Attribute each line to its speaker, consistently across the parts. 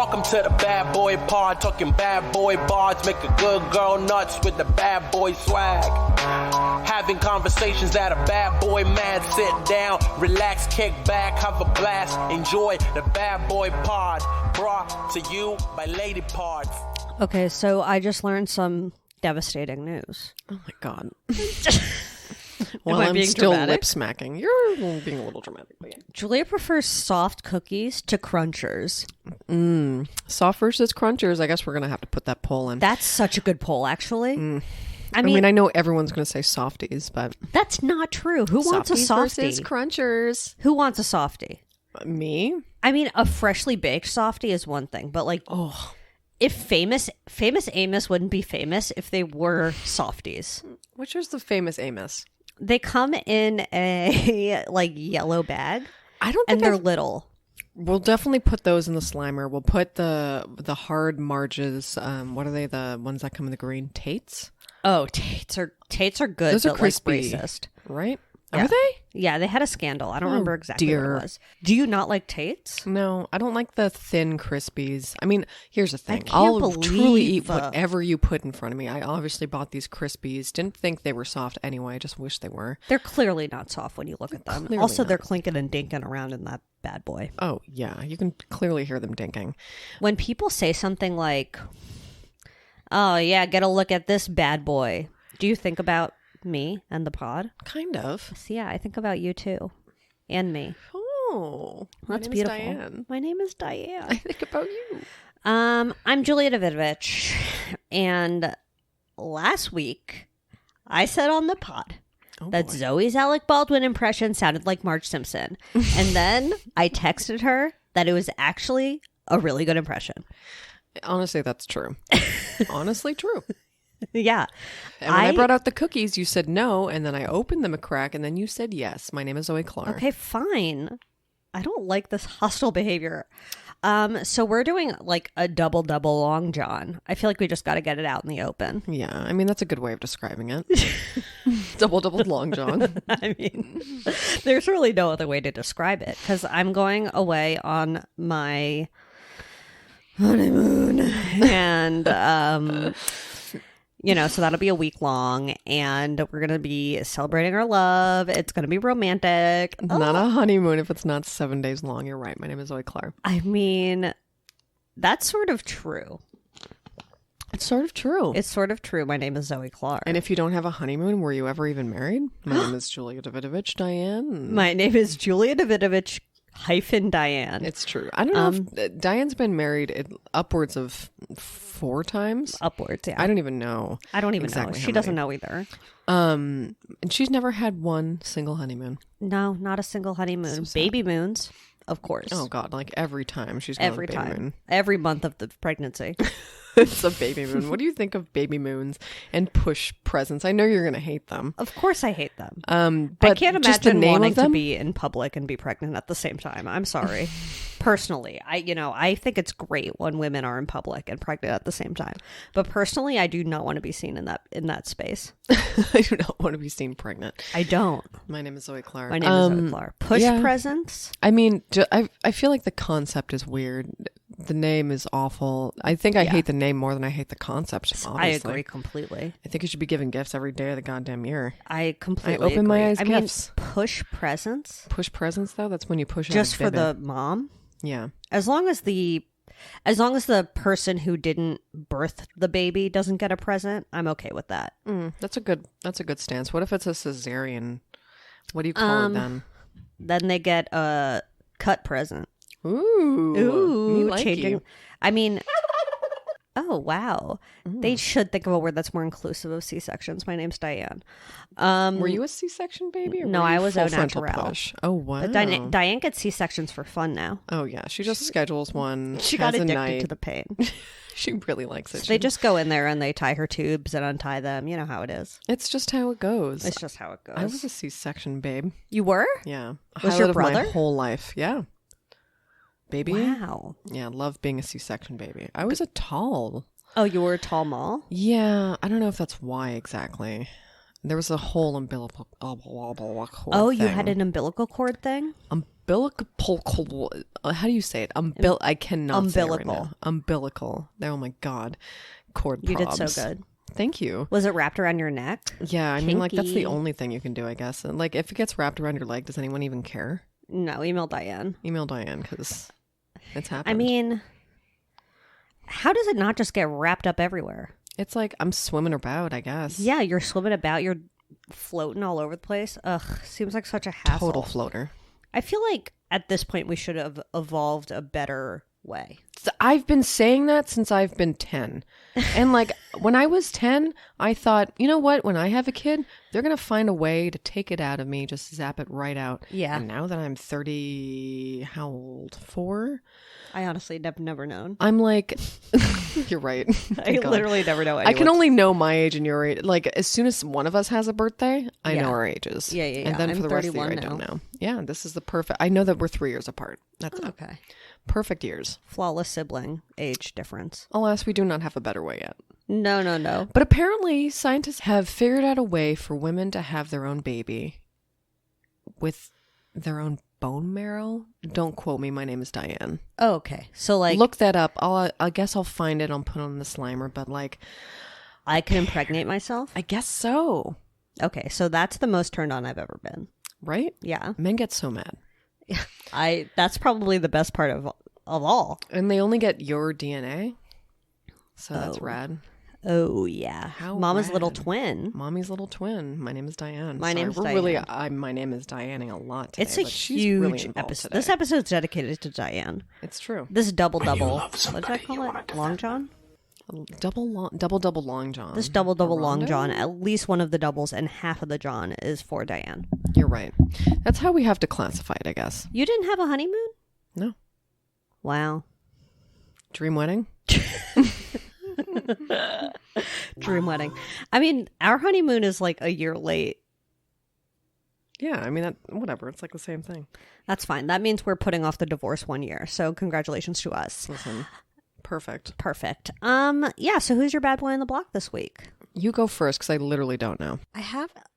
Speaker 1: Welcome to the bad boy pod, talking bad boy bards, make a good girl nuts with the bad boy swag. Having conversations that a bad boy man, sit down, relax, kick back, have a blast, enjoy the bad boy pod, brought to you by Lady Parts.
Speaker 2: Okay, so I just learned some devastating news.
Speaker 3: Oh my god. Well, I'm still lip smacking. You're being a little dramatic. But yeah.
Speaker 2: Julia prefers soft cookies to crunchers.
Speaker 3: Soft versus crunchers. I guess we're going to have to put that poll in.
Speaker 2: That's such a good poll, actually.
Speaker 3: I mean, I know everyone's going to say softies, but...
Speaker 2: That's not true. Who wants a softie?
Speaker 3: Versus crunchers.
Speaker 2: Who wants a softie?
Speaker 3: Me?
Speaker 2: I mean, a freshly baked softie is one thing, but like...
Speaker 3: Oh...
Speaker 2: If famous Amos wouldn't be famous if they were softies.
Speaker 3: Which is the famous Amos?
Speaker 2: They come in a like yellow bag.
Speaker 3: I don't think
Speaker 2: and they're little.
Speaker 3: We'll definitely put those in the Slimer. We'll put the hard Marges. What are they? The ones that come in the green? Tates?
Speaker 2: Oh, Tates are good.
Speaker 3: Those are crispy,
Speaker 2: like racist,
Speaker 3: right?
Speaker 2: Yeah.
Speaker 3: Are they?
Speaker 2: Yeah, they had a scandal. I don't remember exactly what it was. Do you not like Tates?
Speaker 3: No, I don't like the thin Crispies. I mean, here's the thing.
Speaker 2: I'll
Speaker 3: truly eat whatever you put in front of me. I obviously bought these Crispies. Didn't think they were soft anyway. I just wish they were.
Speaker 2: They're clearly not soft when you look at them. Also, they're clinking and dinking around in that bad boy.
Speaker 3: Oh, yeah. You can clearly hear them dinking.
Speaker 2: When people say something like, oh, yeah, get a look at this bad boy, do you think about me and the pod?
Speaker 3: Kind of.
Speaker 2: So yeah, I think about you too. And me.
Speaker 3: Oh.
Speaker 2: That's beautiful. Diane. My name is Diane.
Speaker 3: I think about you.
Speaker 2: I'm Julia Davidovich. And last week I said on the pod that Zoe's Alec Baldwin impression sounded like Marge Simpson. And then I texted her that it was actually a really good impression.
Speaker 3: Honestly, that's true. Honestly true.
Speaker 2: Yeah.
Speaker 3: And when I brought out the cookies, you said no, and then I opened them a crack, and then you said yes. My name is Zoe Clark.
Speaker 2: Okay, fine. I don't like this hostile behavior. So we're doing like a double long john. I feel like we just got to get it out in the open.
Speaker 3: Yeah, I mean, that's a good way of describing it. double long john.
Speaker 2: I mean, there's really no other way to describe it, because I'm going away on my honeymoon, and you know, so that'll be a week long, and we're going to be celebrating our love. It's going to be romantic.
Speaker 3: Not a honeymoon if it's not 7 days long. You're right. My name is Zoe Clark.
Speaker 2: I mean, that's sort of true.
Speaker 3: It's sort of true.
Speaker 2: It's sort of true. My name is Zoe Clark.
Speaker 3: And if you don't have a honeymoon, were you ever even married? My name is Julia Davidovich Diane.
Speaker 2: My name is Julia Davidovich Diane.
Speaker 3: It's true. I don't know if Diane's been married upwards of 4 times.
Speaker 2: Upwards, yeah.
Speaker 3: I don't even know.
Speaker 2: I don't even know. She doesn't know either.
Speaker 3: And she's never had one single honeymoon.
Speaker 2: No, not a single honeymoon. So baby moons, of course.
Speaker 3: Oh God, like every time she's going baby moon.
Speaker 2: Every month of the pregnancy.
Speaker 3: It's a baby moon. What do you think of baby moons and push presents? I know you're going to hate them.
Speaker 2: Of course I hate them.
Speaker 3: But
Speaker 2: I can't imagine wanting to be in public and be pregnant at the same time. I'm sorry. Personally, I think it's great when women are in public and pregnant at the same time. But personally, I do not want to be seen in that space.
Speaker 3: I do not want to be seen pregnant.
Speaker 2: I don't.
Speaker 3: My name is Zoe Clark.
Speaker 2: My name is Zoe Clark. Push presents?
Speaker 3: I mean, I feel like the concept is weird. The name is awful. I think I hate the name more than I hate the concept. Honestly.
Speaker 2: I agree completely.
Speaker 3: I think you should be giving gifts every day of the goddamn year.
Speaker 2: I completely
Speaker 3: open
Speaker 2: agree.
Speaker 3: my eyes. Gifts.
Speaker 2: Mean, push presents.
Speaker 3: Push presents though. That's when you push
Speaker 2: just for the mom.
Speaker 3: Yeah.
Speaker 2: As long as the person who didn't birth the baby doesn't get a present, I'm okay with that.
Speaker 3: That's a good stance. What if it's a cesarean? What do you call it then?
Speaker 2: Then they get a cut present.
Speaker 3: Ooh, like
Speaker 2: changing.
Speaker 3: You.
Speaker 2: I mean, oh wow, they should think of a word that's more inclusive of C-sections. My name's Diane.
Speaker 3: Were you a C-section baby? Or
Speaker 2: no, I was au natural.
Speaker 3: Oh wow.
Speaker 2: But Diane gets C-sections for fun now.
Speaker 3: Oh yeah, she just schedules one.
Speaker 2: She got addicted to the pain.
Speaker 3: She really likes it.
Speaker 2: So they just go in there and they tie her tubes and untie them. You know how it is.
Speaker 3: It's just how it goes.
Speaker 2: It's just how it goes.
Speaker 3: I was a C-section babe.
Speaker 2: You were?
Speaker 3: Yeah.
Speaker 2: Was your brother?
Speaker 3: My whole life. Yeah. Baby.
Speaker 2: Wow.
Speaker 3: Yeah, love being a C-section baby. I was a tall.
Speaker 2: Oh, you were a tall mall?
Speaker 3: Yeah, I don't know if that's why exactly. There was a whole umbilical cord
Speaker 2: you had an umbilical cord thing?
Speaker 3: umbilical. How do you say it? I cannot say it right
Speaker 2: Umbilical.
Speaker 3: now. Umbilical. Oh my god. Cord
Speaker 2: You did
Speaker 3: probs.
Speaker 2: so good.
Speaker 3: Thank you.
Speaker 2: Was it wrapped around your neck?
Speaker 3: Yeah, I mean, like, that's the
Speaker 2: Kinky.
Speaker 3: only thing you can do, I guess. And, like, if it gets wrapped around your leg, does anyone even care?
Speaker 2: No, email Diane.
Speaker 3: Email Diane, because it's happened.
Speaker 2: I mean, how does it not just get wrapped up everywhere?
Speaker 3: it's like I'm swimming about, I guess.
Speaker 2: Yeah, you're swimming about, you're floating all over the place. Ugh, seems like such a hassle.
Speaker 3: Total floater.
Speaker 2: I feel like at this point we should have evolved a better way.
Speaker 3: I've been saying that since I've been 10. And like when I was 10, I thought, you know what? When I have a kid, they're going to find a way to take it out of me, just zap it right out.
Speaker 2: Yeah.
Speaker 3: And now that I'm 30, how old? 4?
Speaker 2: I honestly have never known.
Speaker 3: I'm like, you're right.
Speaker 2: I
Speaker 3: Thank God.
Speaker 2: literally never know.
Speaker 3: I can only know my age and your age. Like as soon as one of us has a birthday, I
Speaker 2: Yeah.
Speaker 3: know our ages.
Speaker 2: Yeah.
Speaker 3: And then
Speaker 2: I'm
Speaker 3: for the rest of the year, I
Speaker 2: 31
Speaker 3: don't
Speaker 2: now.
Speaker 3: know. Yeah, this is the perfect. I know that we're 3 years apart. That's it.
Speaker 2: Okay.
Speaker 3: Perfect years.
Speaker 2: Flawless sibling age difference.
Speaker 3: Alas, we do not have a better way yet.
Speaker 2: No.
Speaker 3: But apparently, scientists have figured out a way for women to have their own baby with their own bone marrow. Don't quote me. My name is Diane.
Speaker 2: Oh, okay. So like
Speaker 3: Look that up. I guess I'll find it. I'll put it on the Slimer. But like,
Speaker 2: I can impregnate myself?
Speaker 3: I guess so.
Speaker 2: Okay, so that's the most turned on I've ever been.
Speaker 3: Right?
Speaker 2: Yeah.
Speaker 3: Men get so mad.
Speaker 2: That's probably the best part of all.
Speaker 3: And they only get your DNA. So that's
Speaker 2: Oh.
Speaker 3: rad.
Speaker 2: Oh yeah.
Speaker 3: How
Speaker 2: Mama's little
Speaker 3: rad.
Speaker 2: twin.
Speaker 3: Mommy's little twin. My name is Diane.
Speaker 2: My name's
Speaker 3: we're really,
Speaker 2: Diane.
Speaker 3: my name is Dianing a lot today.
Speaker 2: It's a
Speaker 3: but she's really
Speaker 2: huge
Speaker 3: involved
Speaker 2: episode.
Speaker 3: today.
Speaker 2: This episode's dedicated to Diane.
Speaker 3: It's true.
Speaker 2: This double. What did I call it? Long John?
Speaker 3: Double long john.
Speaker 2: This double
Speaker 3: A
Speaker 2: long
Speaker 3: rondo?
Speaker 2: John. At least one of the doubles and half of the John is for Diane.
Speaker 3: You're right. That's how we have to classify it, I guess.
Speaker 2: You didn't have a honeymoon?
Speaker 3: No.
Speaker 2: Wow.
Speaker 3: Dream wedding?
Speaker 2: Dream wedding. I mean, our honeymoon is like a year late.
Speaker 3: Yeah, I mean, whatever. It's like the same thing.
Speaker 2: That's fine. That means we're putting off the divorce 1 year. So congratulations to us.
Speaker 3: Listen, perfect.
Speaker 2: Perfect. Yeah, so who's your bad boy on the block this week?
Speaker 3: You go first because I literally don't know.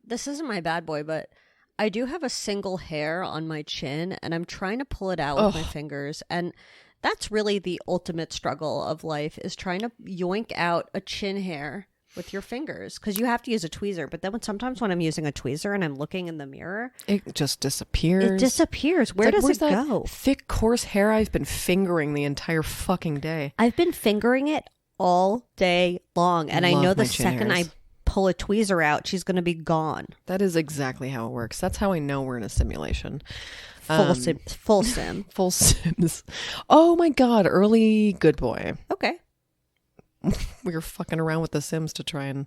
Speaker 2: This isn't my bad boy, but I do have a single hair on my chin and I'm trying to pull it out with my fingers. And that's really the ultimate struggle of life, is trying to yoink out a chin hair with your fingers, because you have to use a tweezer. But then sometimes when I'm using a tweezer and I'm looking in the mirror,
Speaker 3: It just disappears.
Speaker 2: it disappears. Where
Speaker 3: It's like,
Speaker 2: does
Speaker 3: where's
Speaker 2: it
Speaker 3: that
Speaker 2: go?
Speaker 3: thick, coarse hair I've been fingering the entire fucking day.
Speaker 2: I've been fingering it all day long. And I
Speaker 3: Love
Speaker 2: know
Speaker 3: my
Speaker 2: the
Speaker 3: chin
Speaker 2: second
Speaker 3: hairs.
Speaker 2: I pull a tweezer out, she's going to be gone.
Speaker 3: That is exactly how it works. That's how I know we're in a simulation.
Speaker 2: Full sim.
Speaker 3: Full Sims. Oh my God. Early good boy.
Speaker 2: Okay.
Speaker 3: We were fucking around with the Sims to try and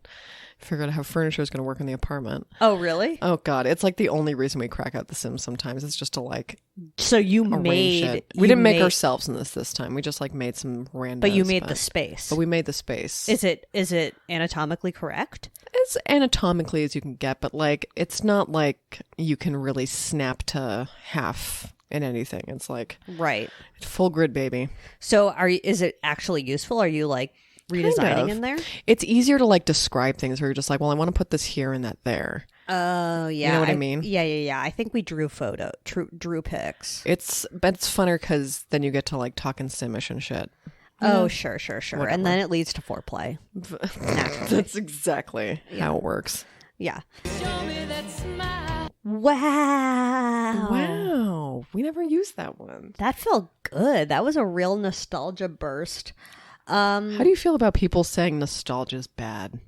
Speaker 3: figure out how furniture is going to work in the apartment.
Speaker 2: Oh, really?
Speaker 3: Oh God. It's like the only reason we crack out the Sims sometimes. It's just to like
Speaker 2: So you
Speaker 3: arrange
Speaker 2: made
Speaker 3: it. We didn't make ourselves in this time. We just like made some random.
Speaker 2: but you made the space.
Speaker 3: But we made the space.
Speaker 2: Is it anatomically correct?
Speaker 3: It's anatomically as you can get, but like it's not like you can really snap to half in anything. It's like
Speaker 2: Right.
Speaker 3: full grid, baby.
Speaker 2: So is it actually useful? Are you like redesigning
Speaker 3: Kind of.
Speaker 2: in there?
Speaker 3: It's easier to like describe things where you're just like, well, I want to put this here and that there.
Speaker 2: Oh, yeah.
Speaker 3: You know what I mean?
Speaker 2: Yeah. I think we drew drew pics.
Speaker 3: But it's funner because then you get to like talking Simish and shit.
Speaker 2: Oh, sure.
Speaker 3: Whatever.
Speaker 2: And then it leads to foreplay.
Speaker 3: That's exactly how it works.
Speaker 2: Yeah. Wow.
Speaker 3: Wow. We never used that one.
Speaker 2: That felt good. That was a real nostalgia burst.
Speaker 3: How do you feel about people saying nostalgia is bad?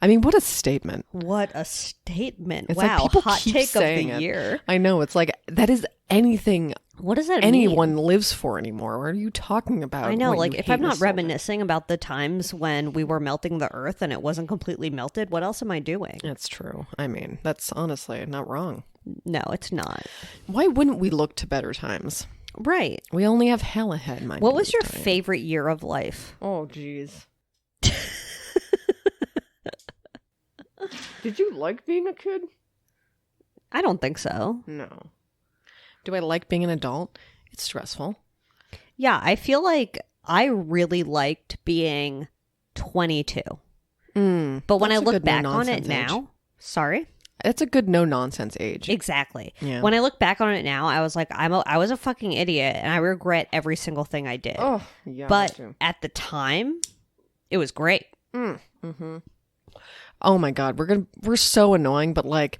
Speaker 3: I mean, what a statement.
Speaker 2: What a statement.
Speaker 3: It's
Speaker 2: wow.
Speaker 3: like people
Speaker 2: Hot
Speaker 3: keep
Speaker 2: take of
Speaker 3: saying
Speaker 2: the
Speaker 3: it.
Speaker 2: year.
Speaker 3: I know. It's like, that is anything
Speaker 2: What does that mean?
Speaker 3: anyone lives for anymore. What are you talking about?
Speaker 2: I know,
Speaker 3: What,
Speaker 2: like
Speaker 3: you
Speaker 2: if
Speaker 3: hate
Speaker 2: I'm not
Speaker 3: nostalgia?
Speaker 2: reminiscing about the times when we were melting the earth and it wasn't completely melted, what else am I doing?
Speaker 3: That's true. I mean, that's honestly not wrong.
Speaker 2: No, it's not.
Speaker 3: Why wouldn't we look to better times?
Speaker 2: Right.
Speaker 3: We only have hell ahead, my
Speaker 2: What
Speaker 3: name
Speaker 2: was
Speaker 3: is
Speaker 2: your
Speaker 3: Diane.
Speaker 2: favorite year of life?
Speaker 3: Oh, jeez. Did you like being a kid?
Speaker 2: I don't think so.
Speaker 3: No. Do I like being an adult? It's stressful.
Speaker 2: Yeah, I feel like I really liked being 22. But when I
Speaker 3: That's a
Speaker 2: look
Speaker 3: good
Speaker 2: back on it
Speaker 3: no-nonsense age.
Speaker 2: now, sorry?
Speaker 3: It's a good no nonsense age.
Speaker 2: Exactly.
Speaker 3: Yeah.
Speaker 2: When I look back on it now, I was like, I was a fucking idiot, and I regret every single thing I did.
Speaker 3: Oh, yeah.
Speaker 2: But at the time, it was great.
Speaker 3: Mm-hmm. Oh my God, we're so annoying, but like,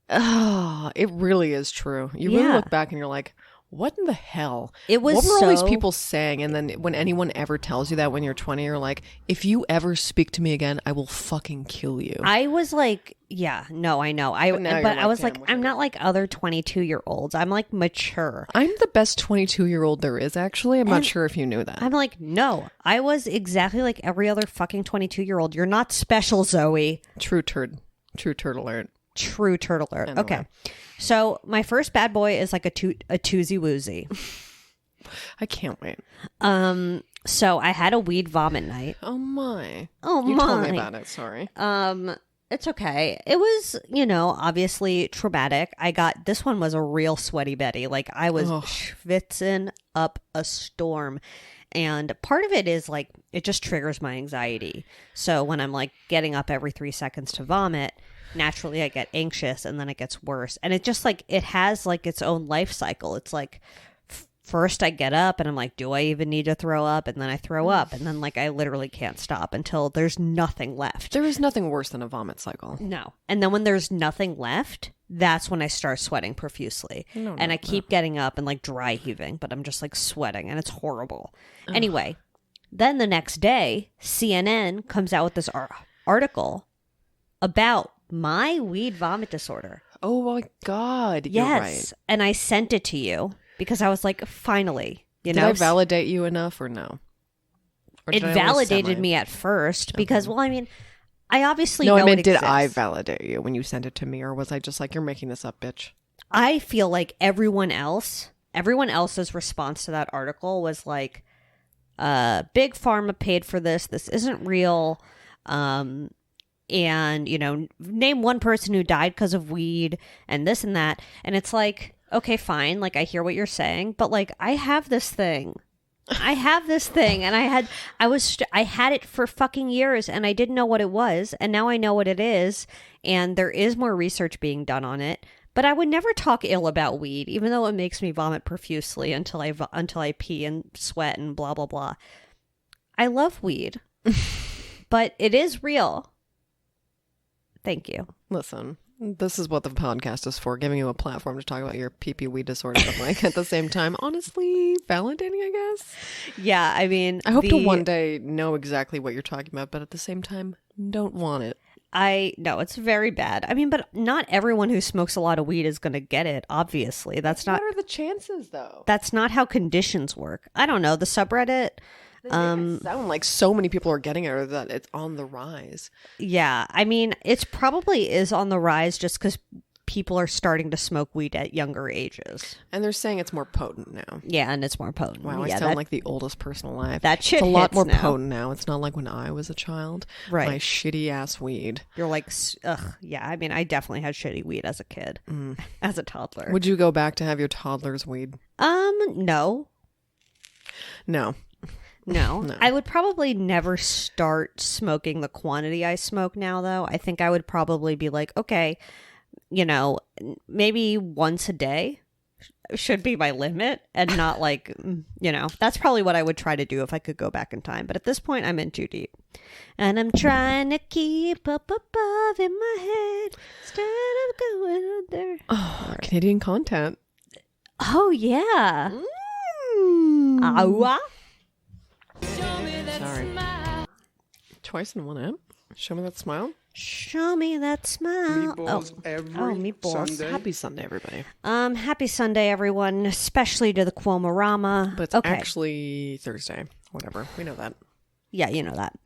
Speaker 3: it really is true. You really look back and you're like, what in the hell?
Speaker 2: It was
Speaker 3: what were all these people saying? And then when anyone ever tells you that when you're 20, you're like, if you ever speak to me again, I will fucking kill you.
Speaker 2: I was like, yeah, no, I know. But I was like, I'm not like other 22-year-olds. I'm like mature.
Speaker 3: I'm the best 22-year-old there is, actually. I'm not sure if you knew that.
Speaker 2: I'm like, no, I was exactly like every other fucking 22-year-old. You're not special, Zoe.
Speaker 3: True turd alert.
Speaker 2: True turtle alert.
Speaker 3: Anyway.
Speaker 2: Okay. So my first bad boy is like a toozy woozy.
Speaker 3: I can't wait.
Speaker 2: So I had a weed vomit night.
Speaker 3: Oh my.
Speaker 2: Oh
Speaker 3: you
Speaker 2: my.
Speaker 3: told me about it. Sorry.
Speaker 2: It's okay. It was, obviously traumatic. This one was a real sweaty Betty. Like I was schwitzing up a storm. And part of it is like, it just triggers my anxiety. So when I'm like getting up every 3 seconds to vomit, naturally I get anxious and then it gets worse. And it just like, it has like its own life cycle. It's like, first I get up and I'm like, do I even need to throw up? And then I throw up and then like I literally can't stop until there's nothing left.
Speaker 3: There is nothing worse than a vomit cycle.
Speaker 2: No. And then when there's nothing left, that's when I start sweating profusely. I keep getting up and like dry heaving, but I'm just like sweating and it's horrible. Ugh. Anyway, then the next day, CNN comes out with this article about my weed vomit disorder.
Speaker 3: Oh my God.
Speaker 2: Yes.
Speaker 3: You're right.
Speaker 2: And I sent it to you because I was like, finally,
Speaker 3: Did I validate you enough or no? Or
Speaker 2: it validated me at first because, well, I mean, I obviously
Speaker 3: know
Speaker 2: I meant,
Speaker 3: did I validate you when you sent it to me, or was I just like, you're making this up, bitch?
Speaker 2: I feel like everyone else's response to that article was like, big pharma paid for this. This isn't real. And, name one person who died because of weed and this and that. And it's like, okay, fine. Like, I hear what you're saying, but like, I have this thing. And I had it for fucking years and I didn't know what it was. And now I know what it is. And there is more research being done on it. But I would never talk ill about weed, even though it makes me vomit profusely until I pee and sweat and blah, blah, blah. I love weed, but it is real. Thank you.
Speaker 3: Listen, this is what the podcast is for, giving you a platform to talk about your peepee weed disorder, but like at the same time, honestly, validating, I guess.
Speaker 2: Yeah, I mean,
Speaker 3: I hope to one day know exactly what you're talking about, but at the same time, don't want it.
Speaker 2: No, it's very bad. I mean, but not everyone who smokes a lot of weed is going to get it, obviously. What are
Speaker 3: the chances, though?
Speaker 2: That's not how conditions work. I don't know. The subreddit...
Speaker 3: sound like so many people are getting it, or that it's on the rise.
Speaker 2: Yeah, I mean, it probably is on the rise just because people are starting to smoke weed at younger ages.
Speaker 3: And they're saying it's more potent now.
Speaker 2: Yeah, and it's more potent.
Speaker 3: Wow,
Speaker 2: yeah,
Speaker 3: I sound like the oldest person alive.
Speaker 2: That shit
Speaker 3: It's a lot more
Speaker 2: now.
Speaker 3: potent now. It's not like when I was a child.
Speaker 2: Right.
Speaker 3: My shitty ass weed.
Speaker 2: You're like, ugh, yeah, I mean, I definitely had shitty weed as a kid, as a toddler.
Speaker 3: Would you go back to have your toddler's weed?
Speaker 2: No.
Speaker 3: No.
Speaker 2: No. I would probably never start smoking the quantity I smoke now, though. I think I would probably be like, okay, maybe once a day should be my limit and not like, that's probably what I would try to do if I could go back in time. But at this point, I'm in too deep. And I'm trying to keep up above in my head instead of going under.
Speaker 3: Oh, Canadian content.
Speaker 2: Oh, yeah.
Speaker 3: Sorry. Twice in one app? Show me that smile.
Speaker 2: Show me that smile.
Speaker 4: Meatballs
Speaker 2: meatballs.
Speaker 4: Sunday.
Speaker 3: Happy Sunday, everybody.
Speaker 2: Happy Sunday, everyone, especially to the Cuomo-rama.
Speaker 3: But it's actually Thursday. Whatever. We know that.
Speaker 2: Yeah, you know that.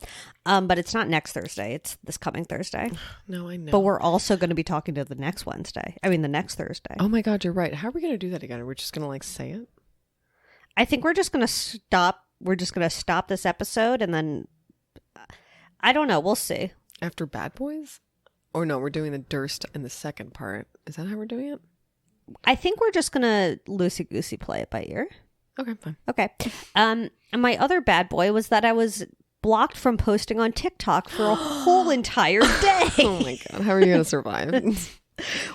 Speaker 2: But it's not next Thursday. It's this coming Thursday.
Speaker 3: No, I know.
Speaker 2: But we're also going to be talking to the next the next Thursday.
Speaker 3: Oh my God, you're right. How are we going to do that again? Are we just going to like say it?
Speaker 2: I think we're just going to stop. We're just going to stop this episode and then, I don't know. We'll see.
Speaker 3: After Bad Boys? Or no, we're doing the Durst in the second part. Is that how we're doing it?
Speaker 2: I think we're just going to loosey-goosey play it by ear.
Speaker 3: Okay, fine.
Speaker 2: Okay. And my other bad boy was that I was blocked from posting on TikTok for a whole entire day.
Speaker 3: Oh my God. How are you going to survive?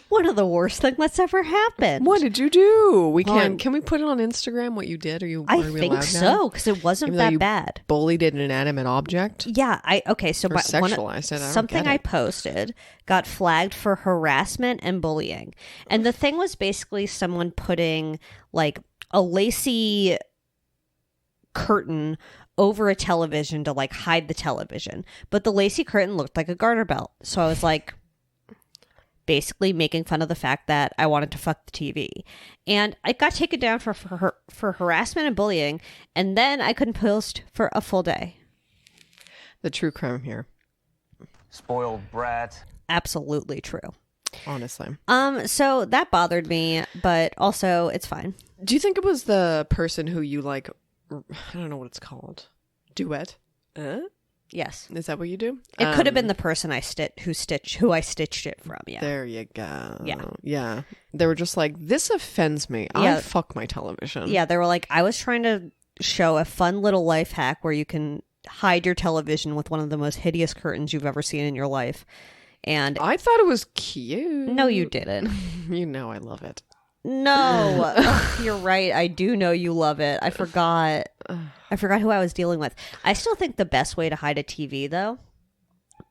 Speaker 2: One of the worst things that's ever happened.
Speaker 3: What did you do? We can we put it on Instagram what you did? Are
Speaker 2: I
Speaker 3: we
Speaker 2: think
Speaker 3: allowed
Speaker 2: so,
Speaker 3: now?
Speaker 2: because it wasn't
Speaker 3: Even though
Speaker 2: that
Speaker 3: you
Speaker 2: bad.
Speaker 3: bullied an inanimate object?
Speaker 2: Yeah, so
Speaker 3: Or sexualized it. I don't
Speaker 2: something
Speaker 3: get
Speaker 2: I
Speaker 3: it.
Speaker 2: posted got flagged for harassment and bullying. And the thing was basically someone putting like a lacy curtain over a television to like hide the television. But the lacy curtain looked like a garter belt. So I was like basically making fun of the fact that I wanted to fuck the TV. And it got taken down for harassment and bullying. And then I couldn't post for a full day.
Speaker 3: The true crime here.
Speaker 4: Spoiled brat.
Speaker 2: Absolutely true.
Speaker 3: Honestly.
Speaker 2: So that bothered me, but also it's fine.
Speaker 3: Do you think it was the person who you like, I don't know what it's called, duet?
Speaker 2: Yes.
Speaker 3: Is that what you do?
Speaker 2: It could have been the person who I stitched it from, yeah.
Speaker 3: There you go.
Speaker 2: Yeah.
Speaker 3: Yeah. They were just like, this offends me.
Speaker 2: Yeah.
Speaker 3: I'll fuck my television.
Speaker 2: Yeah, they were like, I was trying to show a fun little life hack where you can hide your television with one of the most hideous curtains you've ever seen in your life. And
Speaker 3: I thought it was cute.
Speaker 2: no, you didn't.
Speaker 3: You know I love it.
Speaker 2: No. Ugh, you're right. I do know you love it. I forgot who I was dealing with. I still think the best way to hide a TV, though,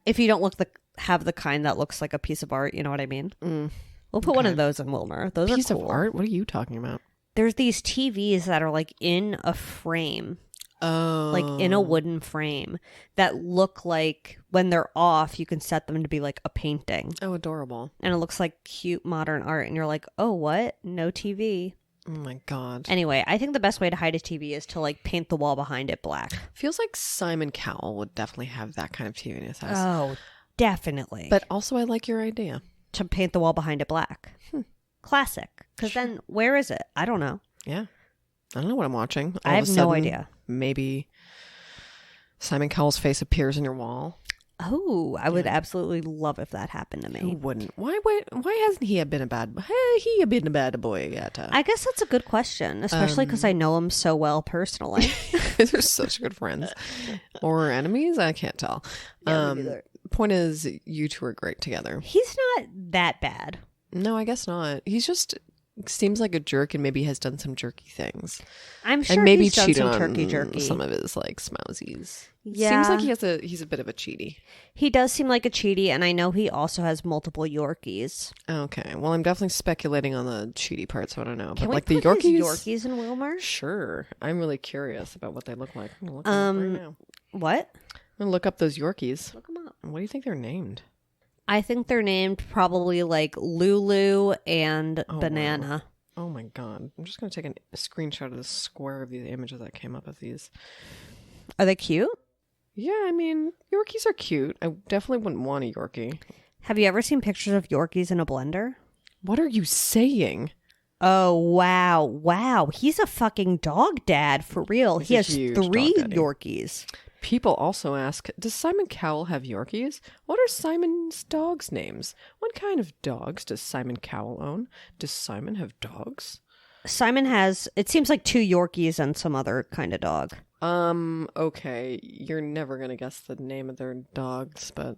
Speaker 2: if you don't have the kind that looks like a piece of art, you know what I mean? We'll put one of those in Wilmer. Those
Speaker 3: Piece
Speaker 2: are cool.
Speaker 3: of art? What are you talking about?
Speaker 2: There's these TVs that are like in a frame.
Speaker 3: Oh.
Speaker 2: Like in a wooden frame that look like when they're off, you can set them to be like a painting.
Speaker 3: Oh, adorable.
Speaker 2: And it looks like cute modern art. And you're like, oh, what? No TV.
Speaker 3: Oh my God.
Speaker 2: Anyway, I think the best way to hide a TV is to like paint the wall behind it black.
Speaker 3: Feels like Simon Cowell would definitely have that kind of TV in his house.
Speaker 2: Oh, definitely.
Speaker 3: But also, I like your idea.
Speaker 2: To paint the wall behind it black. Classic. Because then where is it? I don't know.
Speaker 3: Yeah. I don't know what I'm watching.
Speaker 2: I have no idea.
Speaker 3: Maybe Simon Cowell's face appears in your wall.
Speaker 2: Oh, I would absolutely love if that happened to
Speaker 3: Who
Speaker 2: me.
Speaker 3: wouldn't? Why hasn't he been a bad boy? He been a bad boy yet?
Speaker 2: I guess that's a good question, especially because I know him so well personally.
Speaker 3: They're such good friends. Or enemies? I can't tell. Point is, you two are great together.
Speaker 2: He's not that bad.
Speaker 3: No, I guess not. He's just seems like a jerk and maybe has done some jerky things.
Speaker 2: I'm sure
Speaker 3: and maybe
Speaker 2: he's done
Speaker 3: cheated
Speaker 2: some
Speaker 3: on
Speaker 2: turkey jerky.
Speaker 3: some of his like smousies.
Speaker 2: Yeah.
Speaker 3: Seems like he's a bit of a cheaty.
Speaker 2: He does seem like a cheaty, and I know he also has multiple Yorkies.
Speaker 3: Okay, well, I'm definitely speculating on the cheaty part, so I don't know.
Speaker 2: Can
Speaker 3: But
Speaker 2: we
Speaker 3: like
Speaker 2: put
Speaker 3: the Yorkies,
Speaker 2: his Yorkies in Wilmer?
Speaker 3: sure. I'm really curious about what they look like. I'm gonna look them up right now.
Speaker 2: What?
Speaker 3: I'm gonna look up those Yorkies.
Speaker 2: Look them up.
Speaker 3: What do you think they're named?
Speaker 2: I think they're named probably like Lulu and Banana.
Speaker 3: Oh my God! I'm just gonna take a screenshot of the square of these images that came up with these.
Speaker 2: Are they cute?
Speaker 3: Yeah, I mean, Yorkies are cute. I definitely wouldn't want a Yorkie.
Speaker 2: Have you ever seen pictures of Yorkies in a blender?
Speaker 3: What are you saying?
Speaker 2: Oh, wow. Wow. He's a fucking dog dad for real.
Speaker 3: He's
Speaker 2: he
Speaker 3: a
Speaker 2: has
Speaker 3: huge
Speaker 2: 3
Speaker 3: dog daddy.
Speaker 2: Yorkies.
Speaker 3: People also ask, does Simon Cowell have Yorkies? What are Simon's dogs' names? What kind of dogs does Simon Cowell own? Does Simon have dogs?
Speaker 2: Simon has, it seems like 2 Yorkies and some other kind of dog.
Speaker 3: Okay. You're never going to guess the name of their dogs, but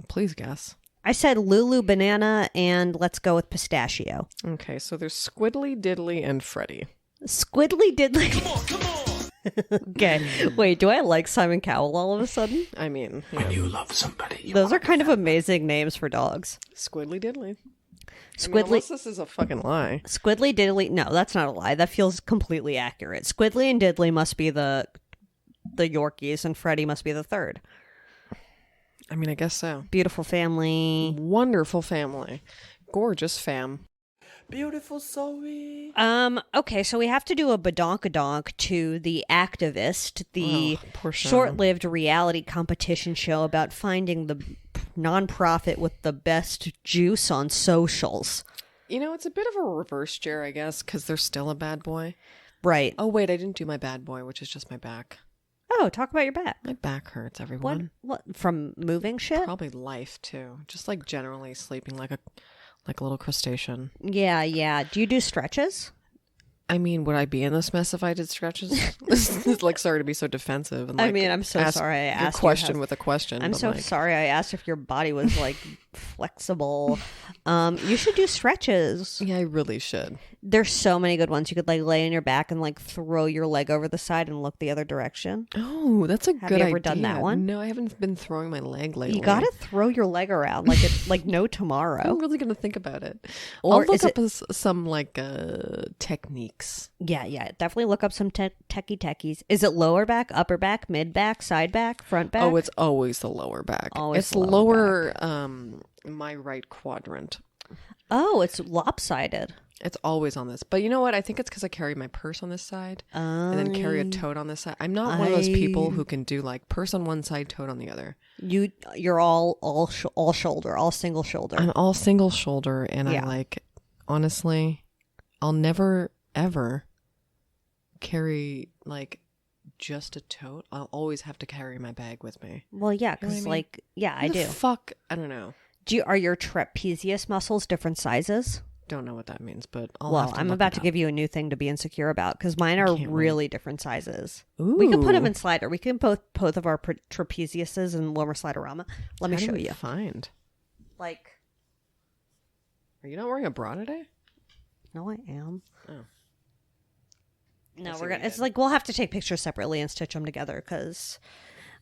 Speaker 3: please guess.
Speaker 2: I said Lulu, Banana, and let's go with Pistachio.
Speaker 3: Okay, so there's Squiddly, Diddly, and Freddy.
Speaker 2: Squiddly Diddly. Come on. Okay. Wait, do I like Simon Cowell all of a sudden?
Speaker 3: I mean,
Speaker 4: When you love somebody,
Speaker 2: Those are kind of amazing names for dogs.
Speaker 3: Squiddly, Diddly.
Speaker 2: Squiddly.
Speaker 3: Unless this is a fucking lie.
Speaker 2: Squiddly Diddly. No, that's not a lie. That feels completely accurate. Squiddly and Diddly must be the Yorkies, and Freddy must be the third.
Speaker 3: I mean, I guess so.
Speaker 2: Beautiful family.
Speaker 3: Wonderful family. Gorgeous fam.
Speaker 1: Beautiful Zoe.
Speaker 2: Okay, so we have to do a badonkadonk to The Activist, the
Speaker 3: poor show.
Speaker 2: short-lived reality competition show about finding the nonprofit with the best juice on socials.
Speaker 3: You know, it's a bit of a reverse Jer, I guess, because they're still a bad boy.
Speaker 2: Right.
Speaker 3: Oh, wait, I didn't do my bad boy, which is just my back.
Speaker 2: Oh, talk about your back.
Speaker 3: My back hurts,
Speaker 2: What?
Speaker 3: everyone.
Speaker 2: What? From moving shit?
Speaker 3: Probably life, too. Just like generally sleeping like a little crustacean.
Speaker 2: Yeah. Do you do stretches?
Speaker 3: I mean, would I be in this mess if I did stretches? This is like, sorry to be so defensive. And,
Speaker 2: I
Speaker 3: like,
Speaker 2: mean, I'm so
Speaker 3: ask
Speaker 2: sorry I
Speaker 3: your
Speaker 2: asked
Speaker 3: question with a question.
Speaker 2: I'm
Speaker 3: but,
Speaker 2: so
Speaker 3: like,
Speaker 2: sorry I asked if your body was like flexible. You should do stretches.
Speaker 3: Yeah, I really should.
Speaker 2: There's so many good ones. You could like lay on your back and like throw your leg over the side and look the other direction.
Speaker 3: Oh, that's a
Speaker 2: Have
Speaker 3: good
Speaker 2: you ever
Speaker 3: idea.
Speaker 2: done that one?
Speaker 3: No, I haven't been throwing my leg lately.
Speaker 2: You gotta throw your leg around like it's like no tomorrow.
Speaker 3: I'm really gonna think about it.
Speaker 2: Or
Speaker 3: I'll look
Speaker 2: is
Speaker 3: up some like techniques.
Speaker 2: Yeah. Definitely look up some techies. Is it lower back, upper back, mid back, side back, front back?
Speaker 3: Oh, it's always the lower back.
Speaker 2: Always
Speaker 3: it's
Speaker 2: the lower
Speaker 3: my right quadrant.
Speaker 2: Oh, it's lopsided.
Speaker 3: It's always on this. But you know what? I think it's because I carry my purse on this side and then carry a tote on this side. I'm not one of those people who can do like purse on one side, tote on the other.
Speaker 2: You're all shoulder, all single shoulder.
Speaker 3: I'm all single shoulder, and
Speaker 2: Yeah.
Speaker 3: I like, honestly, I'll never ever carry like just a tote. I'll always have to carry my bag with me.
Speaker 2: Well, yeah,
Speaker 3: You know
Speaker 2: because
Speaker 3: what I mean?
Speaker 2: like, yeah, I
Speaker 3: Who the
Speaker 2: do.
Speaker 3: Fuck, I don't know.
Speaker 2: Are your trapezius muscles different sizes?
Speaker 3: Don't know what that means, but I'll
Speaker 2: Well,
Speaker 3: have to
Speaker 2: I'm
Speaker 3: look
Speaker 2: about
Speaker 3: it
Speaker 2: to
Speaker 3: up.
Speaker 2: give you a new thing to be insecure about because mine are
Speaker 3: can't
Speaker 2: really different sizes. We can put them in slider. We can both of our trapeziuses in lower sliderama. Let me
Speaker 3: How do
Speaker 2: show
Speaker 3: we
Speaker 2: you.
Speaker 3: Find.
Speaker 2: Like,
Speaker 3: Are you not wearing a bra today?
Speaker 2: no, I am.
Speaker 3: Oh.
Speaker 2: No,
Speaker 3: see
Speaker 2: we're
Speaker 3: what
Speaker 2: gonna.
Speaker 3: you
Speaker 2: It's
Speaker 3: did.
Speaker 2: like we'll have to take pictures separately and stitch them together because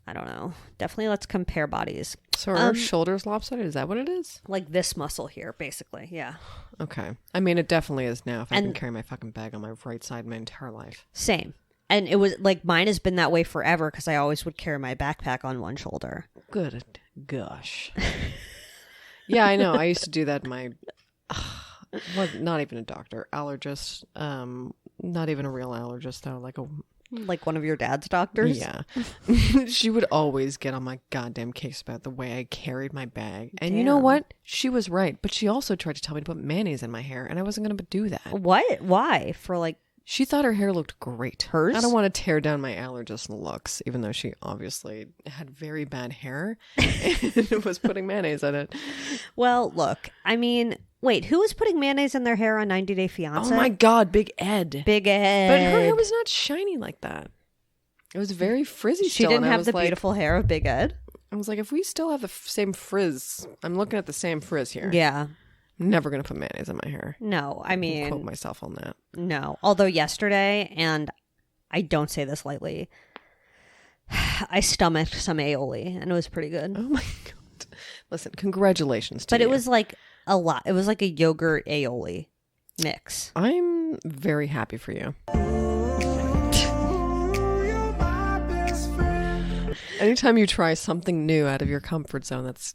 Speaker 2: I don't know. Definitely, let's compare bodies.
Speaker 3: So are our shoulders lopsided? Is that what it is?
Speaker 2: Like this muscle here, basically. Yeah.
Speaker 3: Okay. I mean, it definitely is now if I've been
Speaker 2: And-
Speaker 3: carrying my fucking bag on my right side my entire life.
Speaker 2: Same. And it was like mine has been that way forever because I always would carry my backpack on one shoulder.
Speaker 3: Good gosh. Yeah, I know. I used to do that in my... not even a doctor. Allergist. Not even a real allergist, though.
Speaker 2: Like one of your dad's doctors.
Speaker 3: Yeah. She would always get on my goddamn case about the way I carried my bag. And you know
Speaker 2: Damn.
Speaker 3: what? She was right. But she also tried to tell me to put mayonnaise in my hair, and I wasn't going to do that.
Speaker 2: What? Why? For like
Speaker 3: She thought her hair looked great.
Speaker 2: Hers?
Speaker 3: I don't want to tear down my allergist looks, even though she obviously had very bad hair and was putting mayonnaise in it.
Speaker 2: Well, look. I mean, wait. Who was putting mayonnaise in their hair on 90 Day Fiance?
Speaker 3: Oh my God, Big Ed.
Speaker 2: Big Ed.
Speaker 3: But her hair was not shiny like that. It was very frizzy
Speaker 2: She
Speaker 3: still,
Speaker 2: didn't
Speaker 3: and I
Speaker 2: have
Speaker 3: was
Speaker 2: the
Speaker 3: like-
Speaker 2: beautiful hair of Big Ed.
Speaker 3: I was like, if we still have the same frizz, I'm looking at the same frizz here.
Speaker 2: Yeah.
Speaker 3: I'm never going to put mayonnaise in my hair.
Speaker 2: No, I
Speaker 3: I'll
Speaker 2: mean,
Speaker 3: quote myself on that.
Speaker 2: no. Although yesterday, and I don't say this lightly, I stomached some aioli, and it was pretty good.
Speaker 3: Oh my God. Listen, congratulations to
Speaker 2: But
Speaker 3: you.
Speaker 2: it was like a lot. It was like a yogurt aioli mix.
Speaker 3: I'm very happy for you. Anytime you try something new out of your comfort zone that's,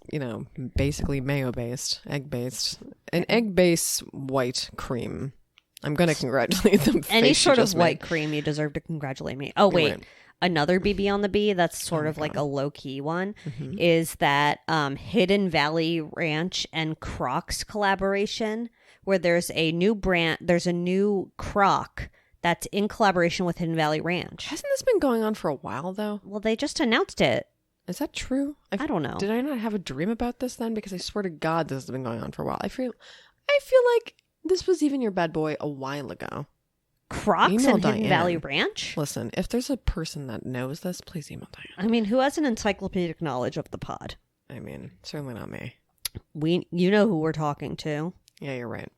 Speaker 3: basically mayo-based, egg-based, an egg-based white cream, I'm going to congratulate them.
Speaker 2: Any sort of white cream, you deserve to congratulate me. Oh, wait.
Speaker 3: right.
Speaker 2: Another BB on the Bee that's sort of like a low-key one is that Hidden Valley Ranch and Crocs collaboration where there's a new brand, there's a new Croc that's in collaboration with Hidden Valley Ranch.
Speaker 3: Hasn't this been going on for a while, though?
Speaker 2: Well, they just announced it.
Speaker 3: Is that true?
Speaker 2: I don't know.
Speaker 3: Did I not have a dream about this then? Because I swear to God, this has been going on for a while. I feel like this was even your bad boy a while ago.
Speaker 2: Crocs
Speaker 3: Email
Speaker 2: and Hidden
Speaker 3: Diane.
Speaker 2: Valley Ranch?
Speaker 3: Listen, if there's a person that knows this, please email Diane.
Speaker 2: I mean, who has an encyclopedic knowledge of the pod?
Speaker 3: I mean, certainly not me.
Speaker 2: You know who we're talking to.
Speaker 3: Yeah, you're right.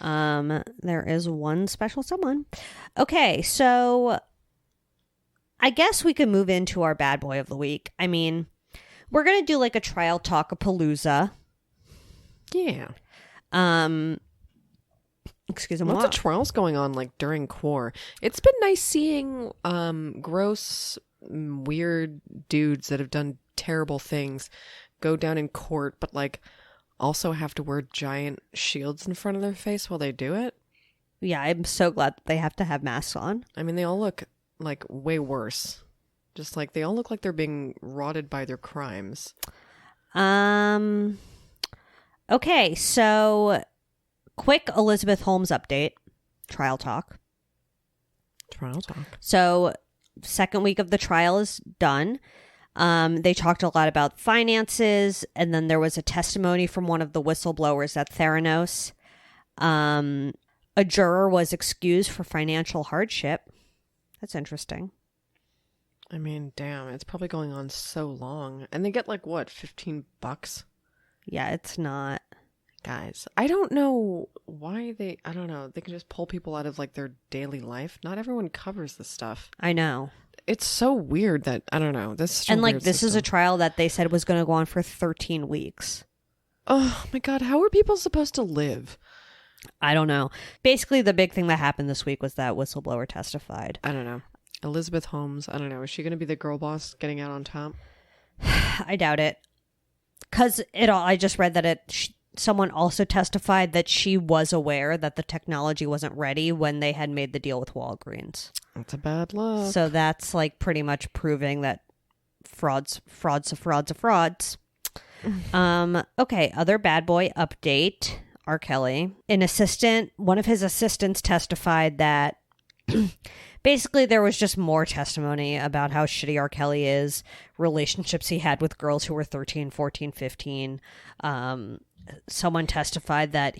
Speaker 2: There is one special someone. Okay, so I guess we could move into our bad boy of the week. I mean, we're gonna do like a Trial Talkapalooza.
Speaker 3: Yeah.
Speaker 2: Excuse me.
Speaker 3: Lots of trials going on like during core. It's been nice seeing gross, weird dudes that have done terrible things go down in court, but like also have to wear giant shields in front of their face while they do it.
Speaker 2: Yeah, I'm so glad that they have to have masks on.
Speaker 3: I mean, they all look like way worse. Just like they all look like they're being rotted by their crimes.
Speaker 2: Okay, so quick Elizabeth Holmes update. Trial talk.
Speaker 3: Trial talk.
Speaker 2: So, second week of the trial is done. They talked a lot about finances, and then there was a testimony from one of the whistleblowers at Theranos. A juror was excused for financial hardship. That's interesting.
Speaker 3: I mean, damn, it's probably going on so long. And they get like, what, $15?
Speaker 2: Yeah, it's not.
Speaker 3: Guys, I don't know why I don't know. They can just pull people out of like their daily life. Not everyone covers this stuff.
Speaker 2: I know.
Speaker 3: It's so weird that, I don't know. This is
Speaker 2: and like, this is a trial that they said was going to go on for 13 weeks.
Speaker 3: Oh my God. How are people supposed to live?
Speaker 2: I don't know. Basically, the big thing that happened this week was that whistleblower testified.
Speaker 3: I don't know. Elizabeth Holmes, I don't know. Is she going to be the girl boss getting out on top?
Speaker 2: I doubt it. Because I just read that someone also testified that she was aware that the technology wasn't ready when they had made the deal with Walgreens.
Speaker 3: That's a bad look.
Speaker 2: So that's like pretty much proving that frauds. Okay, other bad boy update. R. Kelly. One of his assistants testified that basically there was just more testimony about how shitty R. Kelly is, relationships he had with girls who were 13, 14, 15. Someone testified that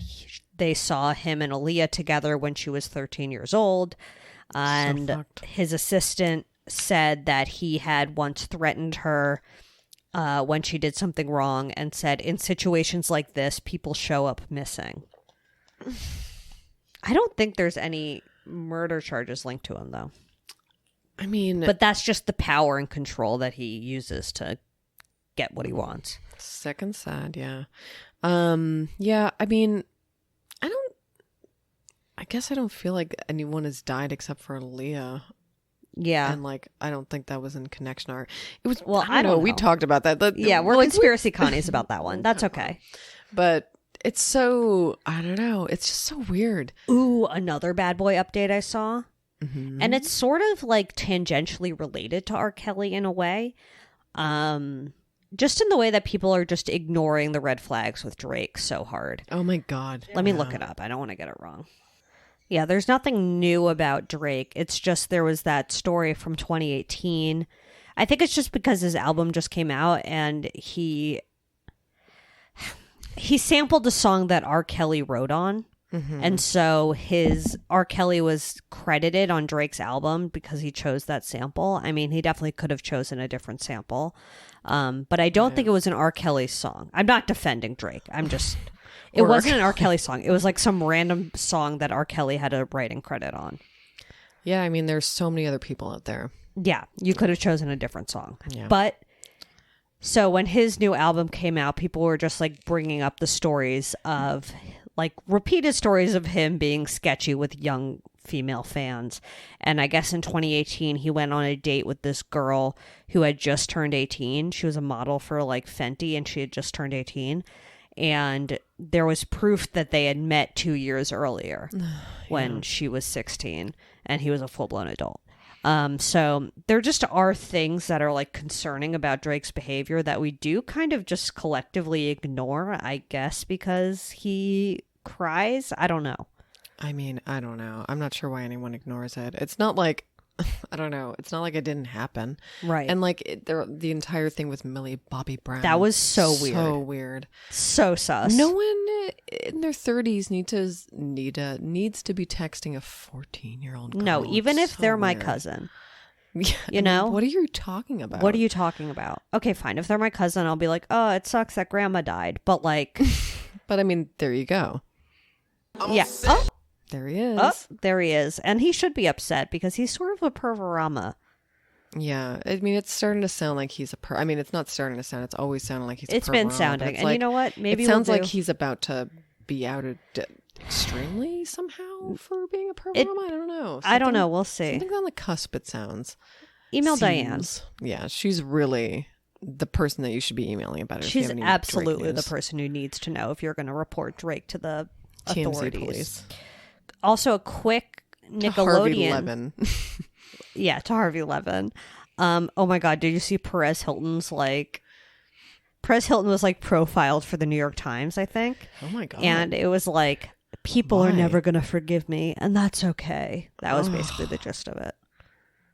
Speaker 2: they saw him and Aaliyah together when she was 13 years old. And his assistant said that he had once threatened her when she did something wrong, and said, in situations like this, people show up missing. I don't think there's any murder charges linked to him, though.
Speaker 3: I mean...
Speaker 2: But that's just the power and control that he uses to get what he wants.
Speaker 3: Sick and sad, yeah. Yeah, I mean, I guess I don't feel like anyone has died except for Leah.
Speaker 2: Yeah.
Speaker 3: And like, I don't think that was in connection. It was,
Speaker 2: well,
Speaker 3: I don't know. We talked about that.
Speaker 2: We're like, conspiracy connies about that one. That's okay.
Speaker 3: But it's so, I don't know. It's just so weird.
Speaker 2: Ooh, another bad boy update I saw.
Speaker 3: Mm-hmm.
Speaker 2: And it's sort of like tangentially related to R. Kelly in a way. Just in the way that people are just ignoring the red flags with Drake so hard.
Speaker 3: Oh my God.
Speaker 2: Let me look it up. I don't want to get it wrong. Yeah, there's nothing new about Drake. It's just there was that story from 2018. I think it's just because his album just came out and he sampled a song that R. Kelly wrote on. Mm-hmm. And so R. Kelly was credited on Drake's album because he chose that sample. I mean, he definitely could have chosen a different sample. But I don't think it was an R. Kelly song. I'm not defending Drake. I'm just... It wasn't an R. Kelly song. It was like some random song that R. Kelly had a writing credit on.
Speaker 3: Yeah, I mean, there's so many other people out there.
Speaker 2: Yeah, you could have chosen a different song.
Speaker 3: Yeah.
Speaker 2: But, so when his new album came out, people were just like bringing up the stories of, like repeated stories of him being sketchy with young female fans. And I guess in 2018, he went on a date with this girl who had just turned 18. She was a model for like Fenty and she had just turned 18. And there was proof that they had met 2 years earlier when she was 16 and he was a full-blown adult. So there just are things that are like concerning about Drake's behavior that we do kind of just collectively ignore, I guess, because he cries. I don't know.
Speaker 3: I mean, I don't know. I'm not sure why anyone ignores it. It's not like, I don't know. It's not like it didn't happen.
Speaker 2: Right.
Speaker 3: And like the entire thing with Millie Bobby Brown.
Speaker 2: That was so weird.
Speaker 3: So weird.
Speaker 2: So sus.
Speaker 3: No one in their 30s needs to be texting a 14-year-old girl.
Speaker 2: No, even if they're my
Speaker 3: weird.
Speaker 2: cousin.
Speaker 3: Yeah,
Speaker 2: you know?
Speaker 3: What are you talking about?
Speaker 2: What are you talking about? Okay, fine. If they're my cousin, I'll be like, oh, it sucks that grandma died. But like...
Speaker 3: But I mean, there you go.
Speaker 2: Yeah. Oh.
Speaker 3: There he is.
Speaker 2: Oh, there he is. And he should be upset because he's sort of a perverama.
Speaker 3: Yeah. I mean, it's starting to sound like he's I mean, it's not starting to sound. It's always sounding like he's a
Speaker 2: It's been
Speaker 3: perverama,
Speaker 2: sounding. And
Speaker 3: like,
Speaker 2: you know what? Maybe
Speaker 3: it sounds like he's about to be outed extremely somehow for being a perverama. I don't know.
Speaker 2: I don't know. We'll see.
Speaker 3: Something on the cusp, it sounds.
Speaker 2: Email Diane.
Speaker 3: Yeah, she's really the person that you should be emailing about it.
Speaker 2: She's absolutely the person who needs to know if you're going to report Drake to the authorities.
Speaker 3: Police.
Speaker 2: Also, a quick Nickelodeon.
Speaker 3: To Harvey Levin.
Speaker 2: Yeah, to Harvey Levin. Oh my God, did you see Perez Hilton's Perez Hilton was like profiled for the New York Times, I think.
Speaker 3: Oh my God.
Speaker 2: And it was like, people are never going to forgive me, and that's okay. That was basically the gist of it.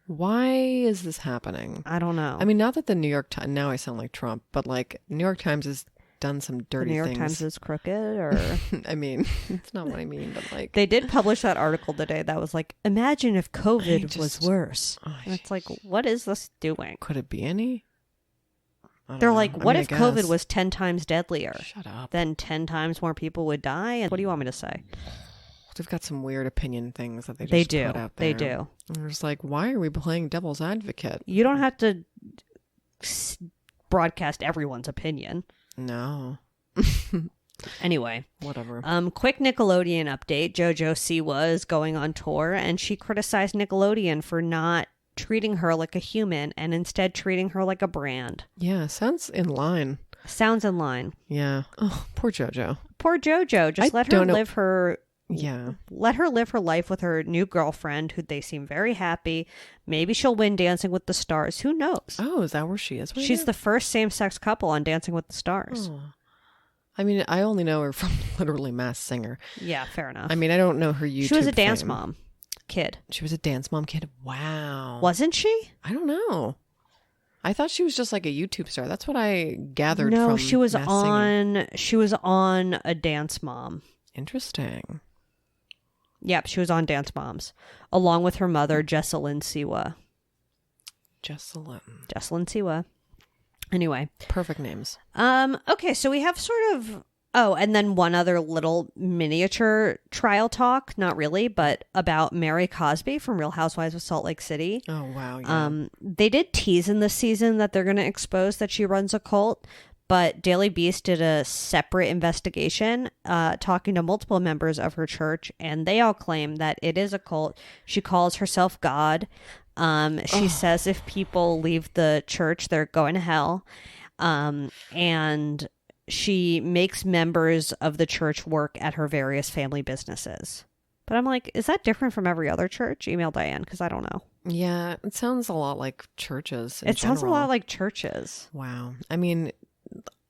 Speaker 3: Why is this happening?
Speaker 2: I don't know.
Speaker 3: I mean, not that the New York Times, now I sound like Trump, but like New York Times is done some
Speaker 2: The
Speaker 3: dirty
Speaker 2: New York
Speaker 3: things.
Speaker 2: Times is crooked, or
Speaker 3: I mean, it's not what I mean, but like
Speaker 2: they did publish that article today that was like, imagine if COVID was
Speaker 3: just-
Speaker 2: worse. And it's like, what is this doing?
Speaker 3: could it be any? I don't
Speaker 2: They're
Speaker 3: know.
Speaker 2: like,
Speaker 3: I
Speaker 2: what
Speaker 3: mean,
Speaker 2: if
Speaker 3: I
Speaker 2: COVID
Speaker 3: guess.
Speaker 2: was 10 times deadlier?
Speaker 3: Shut up.
Speaker 2: Then 10 times more people would die? And what do you want me to say?
Speaker 3: They've got some weird opinion things that they just
Speaker 2: They do.
Speaker 3: put out there.
Speaker 2: They do.
Speaker 3: And we're just like, why are we playing devil's advocate?
Speaker 2: You don't have to broadcast everyone's opinion.
Speaker 3: No.
Speaker 2: Anyway,
Speaker 3: Whatever.
Speaker 2: quick Nickelodeon update. JoJo Siwa is going on tour, and she criticized Nickelodeon for not treating her like a human and instead treating her like a brand.
Speaker 3: Yeah, sounds in line.
Speaker 2: Sounds in line.
Speaker 3: Yeah. Oh, poor JoJo.
Speaker 2: Poor JoJo. Just
Speaker 3: I
Speaker 2: let her
Speaker 3: don't know-
Speaker 2: live her
Speaker 3: Yeah.
Speaker 2: let her live her life with her new girlfriend, who they seem very happy. Maybe she'll win Dancing with the Stars. Who knows?
Speaker 3: Oh, is that where she is? Right
Speaker 2: She's
Speaker 3: now?
Speaker 2: the first same-sex couple on Dancing with the Stars.
Speaker 3: Oh. I mean, I only know her from literally Masked Singer.
Speaker 2: Yeah, fair enough.
Speaker 3: I mean, I don't know her YouTube.
Speaker 2: she was a dance
Speaker 3: fame.
Speaker 2: mom kid.
Speaker 3: She was a dance mom kid. Wow.
Speaker 2: Wasn't she?
Speaker 3: I don't know. I thought she was just like a YouTube star. That's what I gathered
Speaker 2: No,
Speaker 3: from
Speaker 2: she was
Speaker 3: Masked Singer.
Speaker 2: on she was on a Dance Mom.
Speaker 3: Interesting.
Speaker 2: Yep, she was on Dance Moms along with her mother Jessalyn Siwa.
Speaker 3: Jessalyn.
Speaker 2: Jessalyn Siwa. Anyway,
Speaker 3: Perfect names.
Speaker 2: okay, so we have sort of and then one other little miniature trial talk, not really, but about Mary Cosby from Real Housewives of Salt Lake City.
Speaker 3: Oh, wow. Yeah.
Speaker 2: They did tease in this season that they're going to expose that she runs a cult, but Daily Beast did a separate investigation talking to multiple members of her church, and they all claim that it is a cult. She calls herself God. She says if people leave the church, they're going to hell. And she makes members of the church work at her various family businesses. But I'm like, is that different from every other church? Email Diane, because I don't know.
Speaker 3: Yeah, it sounds a lot like churches.
Speaker 2: It sounds a lot like churches.
Speaker 3: Wow. I mean,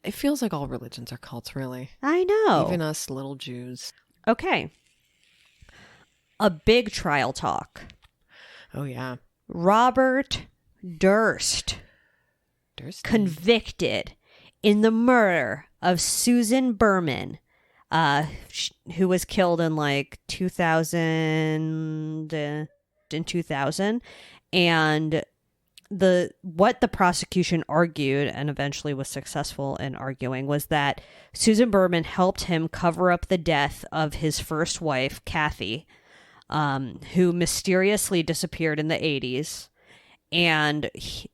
Speaker 3: it feels like all religions are cults, really.
Speaker 2: I know.
Speaker 3: Even us little Jews.
Speaker 2: Okay. A big trial talk.
Speaker 3: Oh, yeah.
Speaker 2: Robert Durst
Speaker 3: Durst.
Speaker 2: convicted in the murder of Susan Berman, who was killed in like 2000. And what the prosecution argued and eventually was successful in arguing was that Susan Berman helped him cover up the death of his first wife, Kathy, who mysteriously disappeared in the 80s. And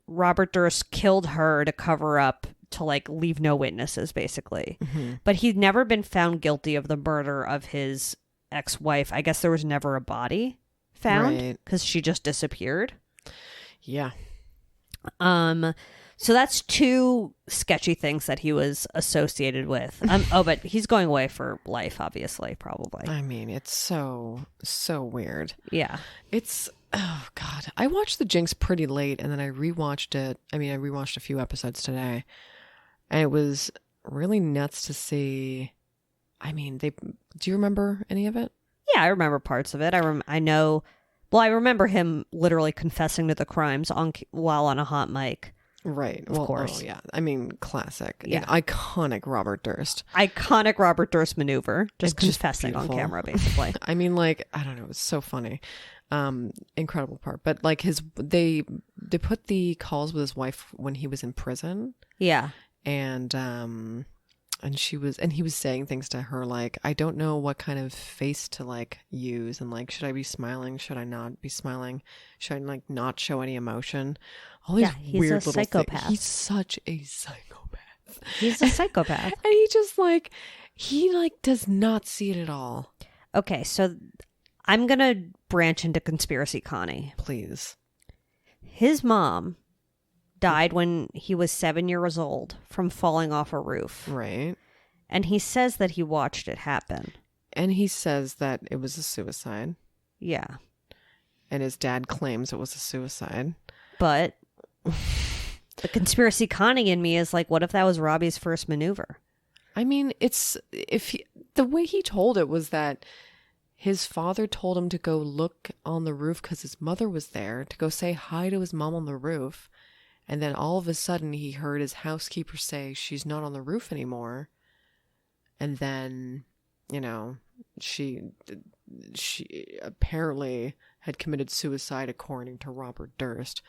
Speaker 2: Robert Durst killed her to cover up, to like leave no witnesses, basically.
Speaker 3: Mm-hmm.
Speaker 2: But he'd never been found guilty of the murder of his ex-wife. I guess there was never a body found
Speaker 3: Right.
Speaker 2: because she just disappeared.
Speaker 3: Yeah.
Speaker 2: So that's two sketchy things that he was associated with. But he's going away for life, obviously, probably.
Speaker 3: I mean, it's so weird.
Speaker 2: Yeah.
Speaker 3: It's, oh God. I watched The Jinx pretty late and then I rewatched it. I mean, I rewatched a few episodes today and it was really nuts to see. I mean, do you remember any of it?
Speaker 2: Yeah, I remember parts of it. I know. Well, I remember him literally confessing to the crimes while on a hot mic.
Speaker 3: Right.
Speaker 2: Of course.
Speaker 3: Oh, yeah. I mean, classic.
Speaker 2: Yeah.
Speaker 3: Iconic Robert Durst.
Speaker 2: Iconic Robert Durst maneuver. Just
Speaker 3: It's just
Speaker 2: confessing on
Speaker 3: beautiful.
Speaker 2: camera, basically.
Speaker 3: I mean, like, I don't know. It was so funny. Incredible part. But like they put the calls with his wife when he was in prison.
Speaker 2: Yeah.
Speaker 3: And he was saying things to her like, I don't know what kind of face to like use, and like, should I be smiling? Should I not be smiling? Should I like not show any emotion? All these
Speaker 2: He's
Speaker 3: weird
Speaker 2: a
Speaker 3: little
Speaker 2: psychopath.
Speaker 3: things. He's such a psychopath.
Speaker 2: He's a psychopath.
Speaker 3: And he just like, he like does not see it at all.
Speaker 2: Okay, so I'm going to branch into conspiracy Connie.
Speaker 3: Please.
Speaker 2: His mom died when he was 7 years old from falling off a roof.
Speaker 3: Right.
Speaker 2: And he says that he watched it happen.
Speaker 3: And he says that it was a suicide.
Speaker 2: Yeah.
Speaker 3: And his dad claims it was a suicide.
Speaker 2: But the conspiracy Connie in me is like, what if that was Robbie's first maneuver?
Speaker 3: I mean, the way he told it was that his father told him to go look on the roof because his mother was there, to go say hi to his mom on the roof. And then all of a sudden he heard his housekeeper say she's not on the roof anymore. And then, you know, she apparently had committed suicide according to Robert Durst.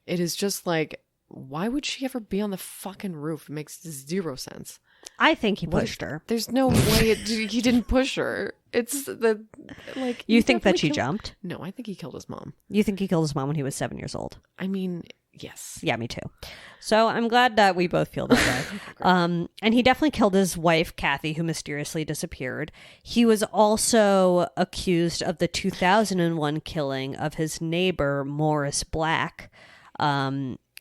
Speaker 3: It is just like, why would she ever be on the fucking roof? It makes zero sense.
Speaker 2: I think he pushed her.
Speaker 3: There's no way he didn't push her. It's the, like...
Speaker 2: You think that she jumped?
Speaker 3: No, I think he killed his mom.
Speaker 2: You think he killed his mom when he was 7 years old?
Speaker 3: I mean, yes.
Speaker 2: Yeah, me too. So I'm glad that we both feel that way. And he definitely killed his wife, Kathy, who mysteriously disappeared. He was also accused of the 2001 killing of his neighbor, Morris Black.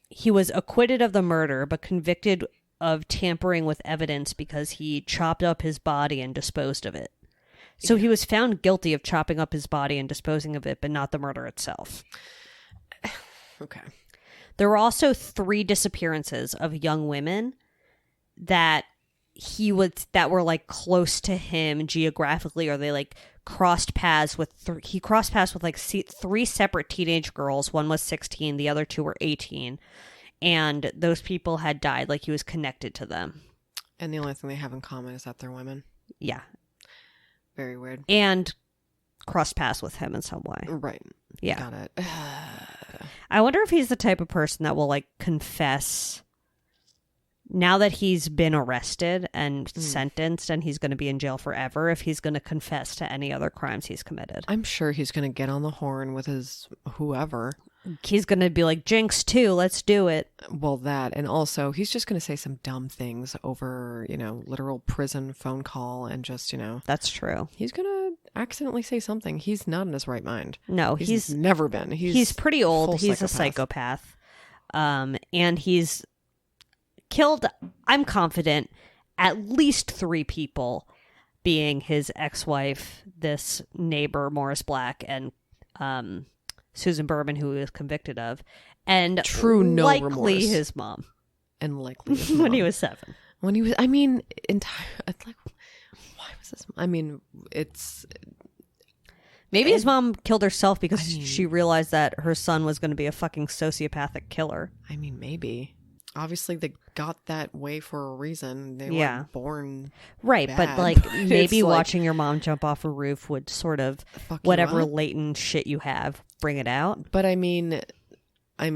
Speaker 2: He was acquitted of the murder, but convicted of tampering with evidence because he chopped up his body and disposed of it. So he was found guilty of chopping up his body and disposing of it, but not the murder itself.
Speaker 3: Okay.
Speaker 2: There were also 3 disappearances of young women that that were like close to him geographically, or they like crossed paths with. He crossed paths with like 3 separate teenage girls. One was 16, the other 2 were 18, and those people had died. Like he was connected to them.
Speaker 3: And the only thing they have in common is that they're women.
Speaker 2: Yeah.
Speaker 3: Very weird.
Speaker 2: And crossed paths with him in some way.
Speaker 3: Right.
Speaker 2: Yeah.
Speaker 3: Got it.
Speaker 2: I wonder if he's the type of person that will like confess now that he's been arrested and sentenced and he's going to be in jail forever, if he's going to confess to any other crimes he's committed.
Speaker 3: I'm sure he's going to get on the horn with his whoever.
Speaker 2: He's going to be like, Jinx too, let's do it.
Speaker 3: Well, that, and also he's just going to say some dumb things over, you know, literal prison phone call and just, you know.
Speaker 2: That's true.
Speaker 3: He's going to accidentally say something. He's not in his right mind.
Speaker 2: No,
Speaker 3: he's never been. He's
Speaker 2: pretty old. He's
Speaker 3: psychopath.
Speaker 2: A psychopath. And he's killed, I'm confident, at least 3 people, being his ex-wife, this neighbor, Morris Black, and Susan Berman, who he was convicted of, and
Speaker 3: true no
Speaker 2: likely
Speaker 3: remorse.
Speaker 2: his mom.
Speaker 3: And likely his
Speaker 2: When
Speaker 3: mom.
Speaker 2: he was 7.
Speaker 3: When he was, I mean, it's like, why was this? I mean, it's...
Speaker 2: Maybe his mom killed herself because she realized that her son was going to be a fucking sociopathic killer.
Speaker 3: I mean, maybe. Obviously, they got that way for a reason. They weren't born
Speaker 2: right,
Speaker 3: bad.
Speaker 2: but like maybe
Speaker 3: It's like,
Speaker 2: watching your mom jump off a roof would sort of
Speaker 3: fuck you
Speaker 2: whatever
Speaker 3: up.
Speaker 2: latent shit you have, bring it out.
Speaker 3: But I mean,
Speaker 2: I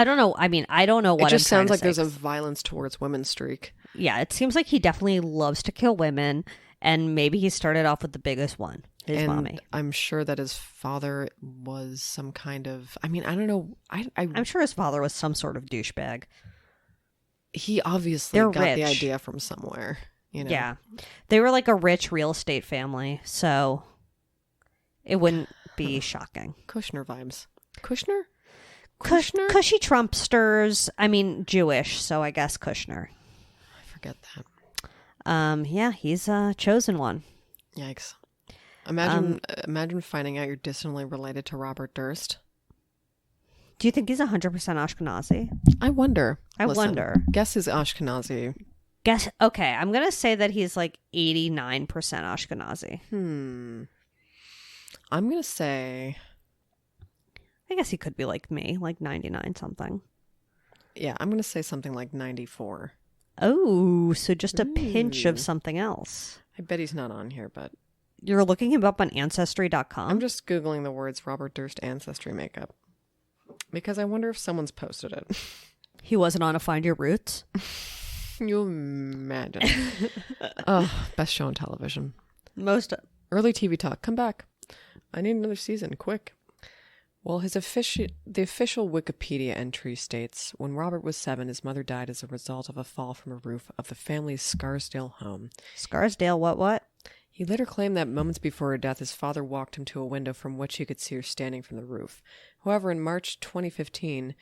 Speaker 2: don't know. I mean, I don't know what
Speaker 3: it just
Speaker 2: I'm trying
Speaker 3: sounds
Speaker 2: to
Speaker 3: like
Speaker 2: say.
Speaker 3: there's a violence towards women streak.
Speaker 2: Yeah, it seems like he definitely loves to kill women, and maybe he started off with the biggest one, his
Speaker 3: And
Speaker 2: mommy.
Speaker 3: I'm sure that his father was some kind of, I mean, I don't know.
Speaker 2: I'm sure his father was some sort of douchebag.
Speaker 3: He obviously
Speaker 2: They're
Speaker 3: got the
Speaker 2: rich.
Speaker 3: idea from somewhere, you know?
Speaker 2: Yeah. They were like a rich real estate family, so it wouldn't be shocking.
Speaker 3: Kushner vibes. Kushner?
Speaker 2: Cushy Trumpsters. I mean, Jewish, so I guess Kushner.
Speaker 3: I forget that.
Speaker 2: Yeah, he's a chosen one.
Speaker 3: Yikes. Imagine finding out you're distantly related to Robert Durst.
Speaker 2: Do you think he's 100% Ashkenazi?
Speaker 3: I wonder.
Speaker 2: I wonder.
Speaker 3: Guess is Ashkenazi.
Speaker 2: Guess. Okay, I'm going to say that he's like 89% Ashkenazi.
Speaker 3: I'm going to say...
Speaker 2: I guess he could be like me, like 99 something.
Speaker 3: Yeah, I'm going to say something like 94.
Speaker 2: Oh, so just a pinch of something else.
Speaker 3: I bet he's not on here, but...
Speaker 2: You're looking him up on Ancestry.com?
Speaker 3: I'm just Googling the words Robert Durst ancestry makeup. Because I wonder if someone's posted it.
Speaker 2: He wasn't on a Find Your Roots?
Speaker 3: Can you imagine? Best show on television.
Speaker 2: Most.
Speaker 3: Early TV talk. Come back. I need another season. Quick. Well, the official Wikipedia entry states, when Robert was 7, his mother died as a result of a fall from a roof of the family's Scarsdale home.
Speaker 2: Scarsdale, what?
Speaker 3: He later claimed that moments before her death, his father walked him to a window from which he could see her standing from the roof. However, in March 2015,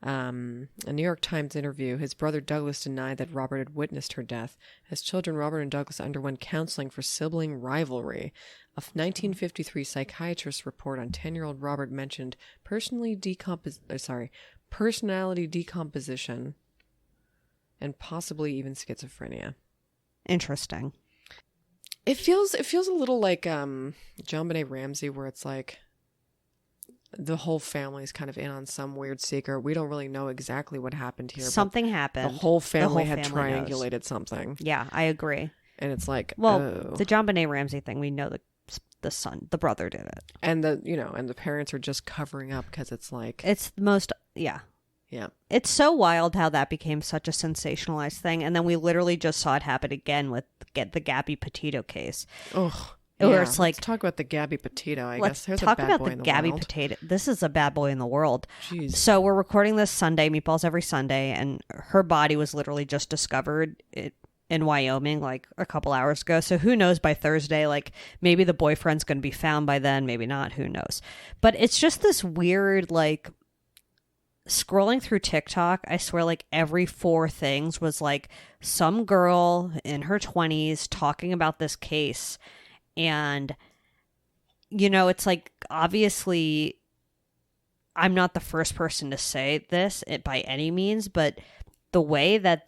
Speaker 3: a New York Times interview, his brother Douglas denied that Robert had witnessed her death. As children, Robert and Douglas underwent counseling for sibling rivalry. A 1953 psychiatrist report on 10-year-old Robert mentioned personality decomposition and possibly even schizophrenia.
Speaker 2: Interesting.
Speaker 3: It feels a little like JonBenet Ramsey, where it's like, the whole family's kind of in on some weird secret. We don't really know exactly what happened here.
Speaker 2: Something
Speaker 3: but
Speaker 2: happened.
Speaker 3: The whole family had
Speaker 2: family knows.
Speaker 3: triangulated something.
Speaker 2: Yeah, I agree.
Speaker 3: And it's like,
Speaker 2: well, the John Benet Ramsey thing, we know the brother did it.
Speaker 3: And the parents are just covering up because it's like...
Speaker 2: It's the most, yeah.
Speaker 3: Yeah.
Speaker 2: It's so wild how that became such a sensationalized thing. And then we literally just saw it happen again with the Gabby Petito case.
Speaker 3: Oh,
Speaker 2: where it's like...
Speaker 3: Let's talk about the Gabby Petito, I guess.
Speaker 2: Let's
Speaker 3: There's
Speaker 2: talk
Speaker 3: a bad
Speaker 2: about
Speaker 3: boy
Speaker 2: the
Speaker 3: in the
Speaker 2: Gabby
Speaker 3: world.
Speaker 2: Petito. This is a bad boy in the world.
Speaker 3: Jeez.
Speaker 2: So we're recording this Sunday, Meatballs Every Sunday, and her body was literally just discovered in Wyoming like a couple hours ago. So who knows by Thursday, like maybe the boyfriend's going to be found by then, maybe not, who knows. But it's just this weird, like, scrolling through TikTok, I swear like every 4 things was like some girl in her 20s talking about this case. And, you know, it's like, obviously, I'm not the first person to say this by any means, but the way that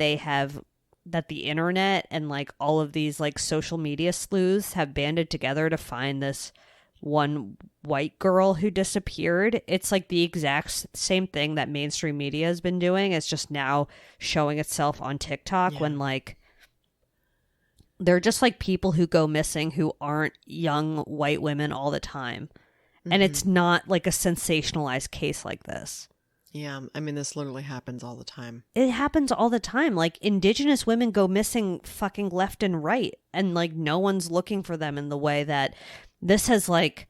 Speaker 2: that the internet and like all of these like social media sleuths have banded together to find this one white girl who disappeared, it's like the exact same thing that mainstream media has been doing. It's just now showing itself on TikTok when like they're just like people who go missing who aren't young white women all the time. And it's not like a sensationalized case like this.
Speaker 3: Yeah, I mean, this literally happens all the time.
Speaker 2: It happens all the time. Like, Indigenous women go missing fucking left and right. And, like, no one's looking for them in the way that this has, like...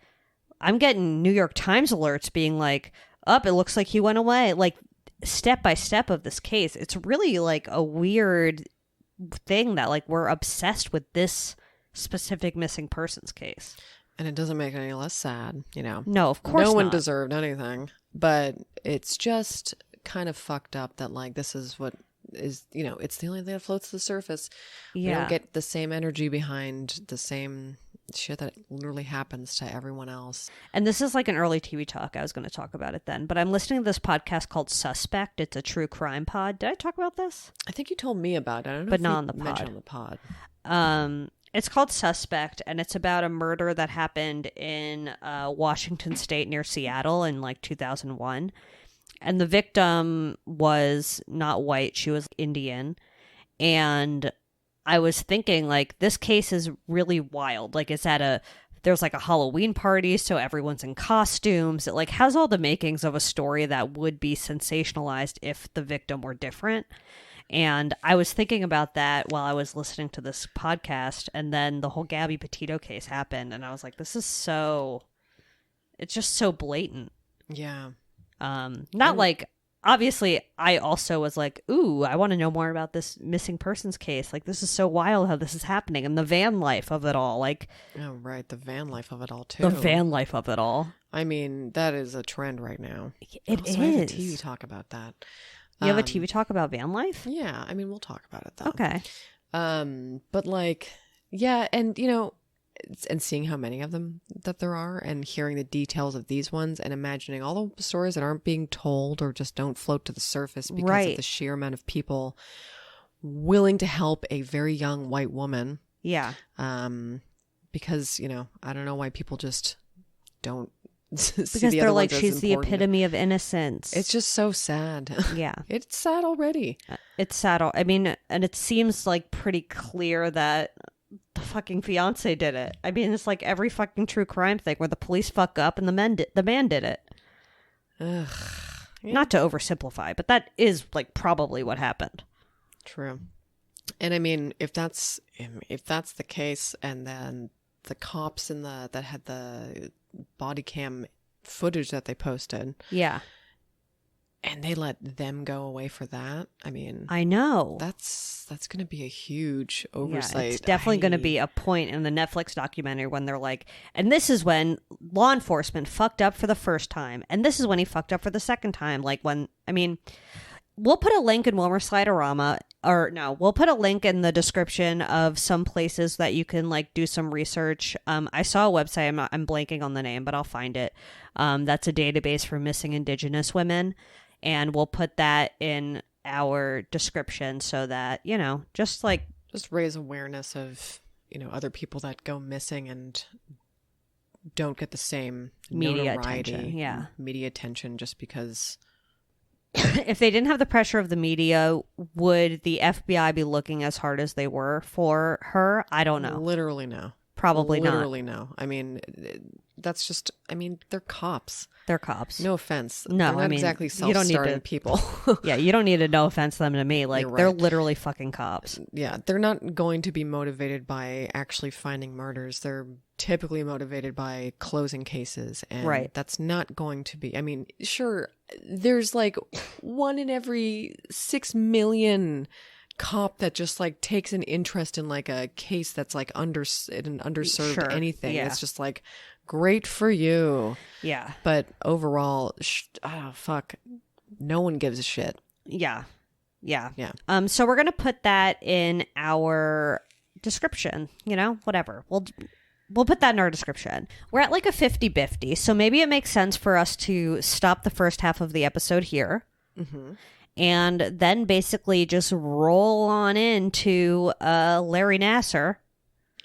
Speaker 2: I'm getting New York Times alerts being like, it looks like he went away. Like, step by step of this case. It's really, like, a weird thing that, like, we're obsessed with this specific missing persons case.
Speaker 3: And it doesn't make it any less sad, you know.
Speaker 2: No, of course not.
Speaker 3: No one deserved anything. But it's just kind of fucked up that, like, this is what is, you know, it's the only thing that floats to the surface.
Speaker 2: Yeah.
Speaker 3: We don't get the same energy behind the same shit that literally happens to everyone else.
Speaker 2: And this is like an early TV talk. I was going to talk about it then. But I'm listening to this podcast called Suspect. It's a true crime pod. Did I talk about this?
Speaker 3: I think you told me about it. I don't know
Speaker 2: But
Speaker 3: if
Speaker 2: not
Speaker 3: you
Speaker 2: on the pod.
Speaker 3: mentioned on the pod.
Speaker 2: It's called Suspect, and it's about a murder that happened in Washington State near Seattle in like 2001. And the victim was not white. She was Indian. And I was thinking, like, this case is really wild. Like, it's there's like a Halloween party, so everyone's in costumes. It like has all the makings of a story that would be sensationalized if the victim were different. And I was thinking about that while I was listening to this podcast, and then the whole Gabby Petito case happened, and I was like, it's just so blatant.
Speaker 3: Yeah.
Speaker 2: Not like, obviously, I also was like, ooh, I want to know more about this missing persons case. Like, this is so wild how this is happening, and the van life of it all. Like,
Speaker 3: oh, right. The van life of it all, too.
Speaker 2: The van life of it all.
Speaker 3: I mean, that is a trend right now.
Speaker 2: It
Speaker 3: also,
Speaker 2: is.
Speaker 3: I have a TV talk about that.
Speaker 2: You have a TV talk about van life?
Speaker 3: Yeah, I mean, we'll talk about it though.
Speaker 2: Okay.
Speaker 3: But like, yeah, and you know, and seeing how many of them that there are, and hearing the details of these ones, and imagining all the stories that aren't being told or just don't float to the surface because of the sheer amount of people willing to help a very young white woman.
Speaker 2: Yeah.
Speaker 3: Because, you know, I don't know why people just don't.
Speaker 2: Because they're like, she's the epitome of innocence.
Speaker 3: It's just so sad.
Speaker 2: Yeah.
Speaker 3: It's sad already.
Speaker 2: It's sad. I mean, and it seems like pretty clear that the fucking fiance did it. I mean, it's like every fucking true crime thing where the police fuck up and the man did it.
Speaker 3: Ugh. Yeah.
Speaker 2: Not to oversimplify, but that is like probably what happened.
Speaker 3: True. And I mean, if that's the case, and then the cops that had the body cam footage that they posted,
Speaker 2: yeah,
Speaker 3: and they let them go away for that, I mean,
Speaker 2: I know
Speaker 3: that's going to be a huge oversight.
Speaker 2: Yeah, it's definitely going to be a point in the Netflix documentary when they're like, and this is when law enforcement fucked up for the first time, and this is when he fucked up for the second time. Like, when, I mean, we'll put a link in Wilmer Sliderama, or no, we'll put a link in the description of some places that you can like do some research. I saw a website, I'm blanking on the name, but I'll find it. That's a database for missing Indigenous women, and we'll put that in our description so that, you know, just
Speaker 3: raise awareness of, you know, other people that go missing, and don't get the same
Speaker 2: Media
Speaker 3: notoriety,
Speaker 2: attention, yeah.
Speaker 3: media attention, just because.
Speaker 2: If they didn't have the pressure of the media, would the FBI be looking as hard as they were for her? I don't know.
Speaker 3: Literally no.
Speaker 2: Probably not.
Speaker 3: Literally no. I mean, that's just. I mean, they're cops.
Speaker 2: They're cops.
Speaker 3: No offense.
Speaker 2: No,
Speaker 3: they're not
Speaker 2: I mean,
Speaker 3: exactly
Speaker 2: you don't need
Speaker 3: self-starting
Speaker 2: to-
Speaker 3: people.
Speaker 2: Yeah, you don't need to no offense them to me. Like,
Speaker 3: You're
Speaker 2: they're
Speaker 3: right.
Speaker 2: literally fucking cops.
Speaker 3: Yeah, they're not going to be motivated by actually finding murders. They're typically motivated by closing cases. And
Speaker 2: Right.
Speaker 3: that's not going to be, I mean, sure, there's like 1 in every 6 million cop that just like takes an interest in like a case that's like an underserved
Speaker 2: Sure,
Speaker 3: anything.
Speaker 2: yeah.
Speaker 3: It's just like, great for you.
Speaker 2: Yeah.
Speaker 3: But overall, fuck, no one gives a shit.
Speaker 2: Yeah. Yeah.
Speaker 3: Yeah.
Speaker 2: So we're going to put that in our description, whatever. We'll put that in our description. We're at like a 50-50, so maybe it makes sense for us to stop the first half of the episode here.
Speaker 3: Mm-hmm.
Speaker 2: And then basically just roll on into Larry Nassar,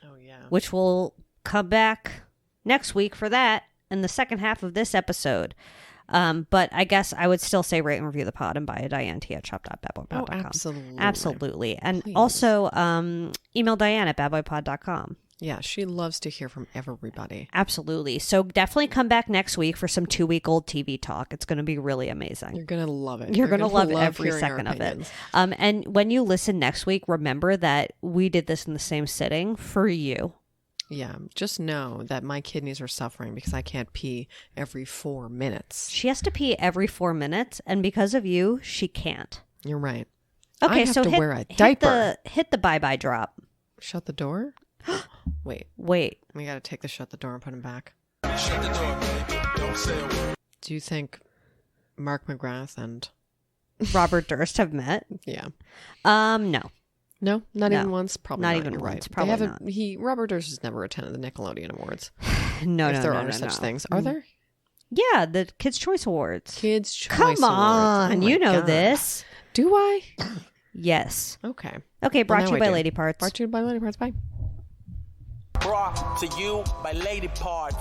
Speaker 3: Oh, yeah.
Speaker 2: which will come back next week for that in the second half of this episode. But I guess I would still say rate and review the pod and buy a Diane tea at shop.badboypod.com.
Speaker 3: Oh, absolutely.
Speaker 2: Absolutely. And
Speaker 3: Please.
Speaker 2: also email Diane at badboypod.com.
Speaker 3: Yeah, she loves to hear from everybody.
Speaker 2: Absolutely. So definitely come back next week for some 2-week-old TV talk. It's going to be really amazing.
Speaker 3: You're going to love it.
Speaker 2: You're going to love every
Speaker 3: hearing our
Speaker 2: second of it.
Speaker 3: opinions.
Speaker 2: And when you listen next week, remember that we did this in the same sitting for you.
Speaker 3: Yeah, just know that my kidneys are suffering because I can't pee every 4 minutes.
Speaker 2: She has to pee every 4 minutes, and because of you, she can't.
Speaker 3: You're right.
Speaker 2: Okay,
Speaker 3: I have
Speaker 2: so
Speaker 3: to
Speaker 2: hit,
Speaker 3: wear a diaper.
Speaker 2: hit the bye-bye drop.
Speaker 3: Shut the door? Wait,
Speaker 2: Wait.
Speaker 3: we got to take the shut the door and put him back.
Speaker 1: Shut the door, baby. Don't say a word.
Speaker 3: Do you think Mark McGrath and...
Speaker 2: Robert Durst have met?
Speaker 3: Yeah.
Speaker 2: No.
Speaker 3: No, not
Speaker 2: No.
Speaker 3: even once. Probably
Speaker 2: Not
Speaker 3: not.
Speaker 2: even
Speaker 3: You're
Speaker 2: once.
Speaker 3: right.
Speaker 2: Probably
Speaker 3: they haven't, Robert Durst has never attended the Nickelodeon Awards.
Speaker 2: No,
Speaker 3: if
Speaker 2: no,
Speaker 3: there
Speaker 2: no,
Speaker 3: are
Speaker 2: no,
Speaker 3: such
Speaker 2: no.
Speaker 3: things, are there?
Speaker 2: Yeah, the Kids' Choice Awards.
Speaker 3: Kids' Choice
Speaker 2: Come
Speaker 3: Awards.
Speaker 2: on,
Speaker 3: Oh my
Speaker 2: you know
Speaker 3: God.
Speaker 2: this.
Speaker 3: Do I?
Speaker 2: Yes.
Speaker 3: Okay.
Speaker 2: Okay, brought
Speaker 3: Well,
Speaker 2: to
Speaker 3: now
Speaker 2: you by
Speaker 3: I do.
Speaker 2: Lady Parts.
Speaker 3: Brought to you by Lady Parts. Bye.
Speaker 1: Brought to you by Lady Parts.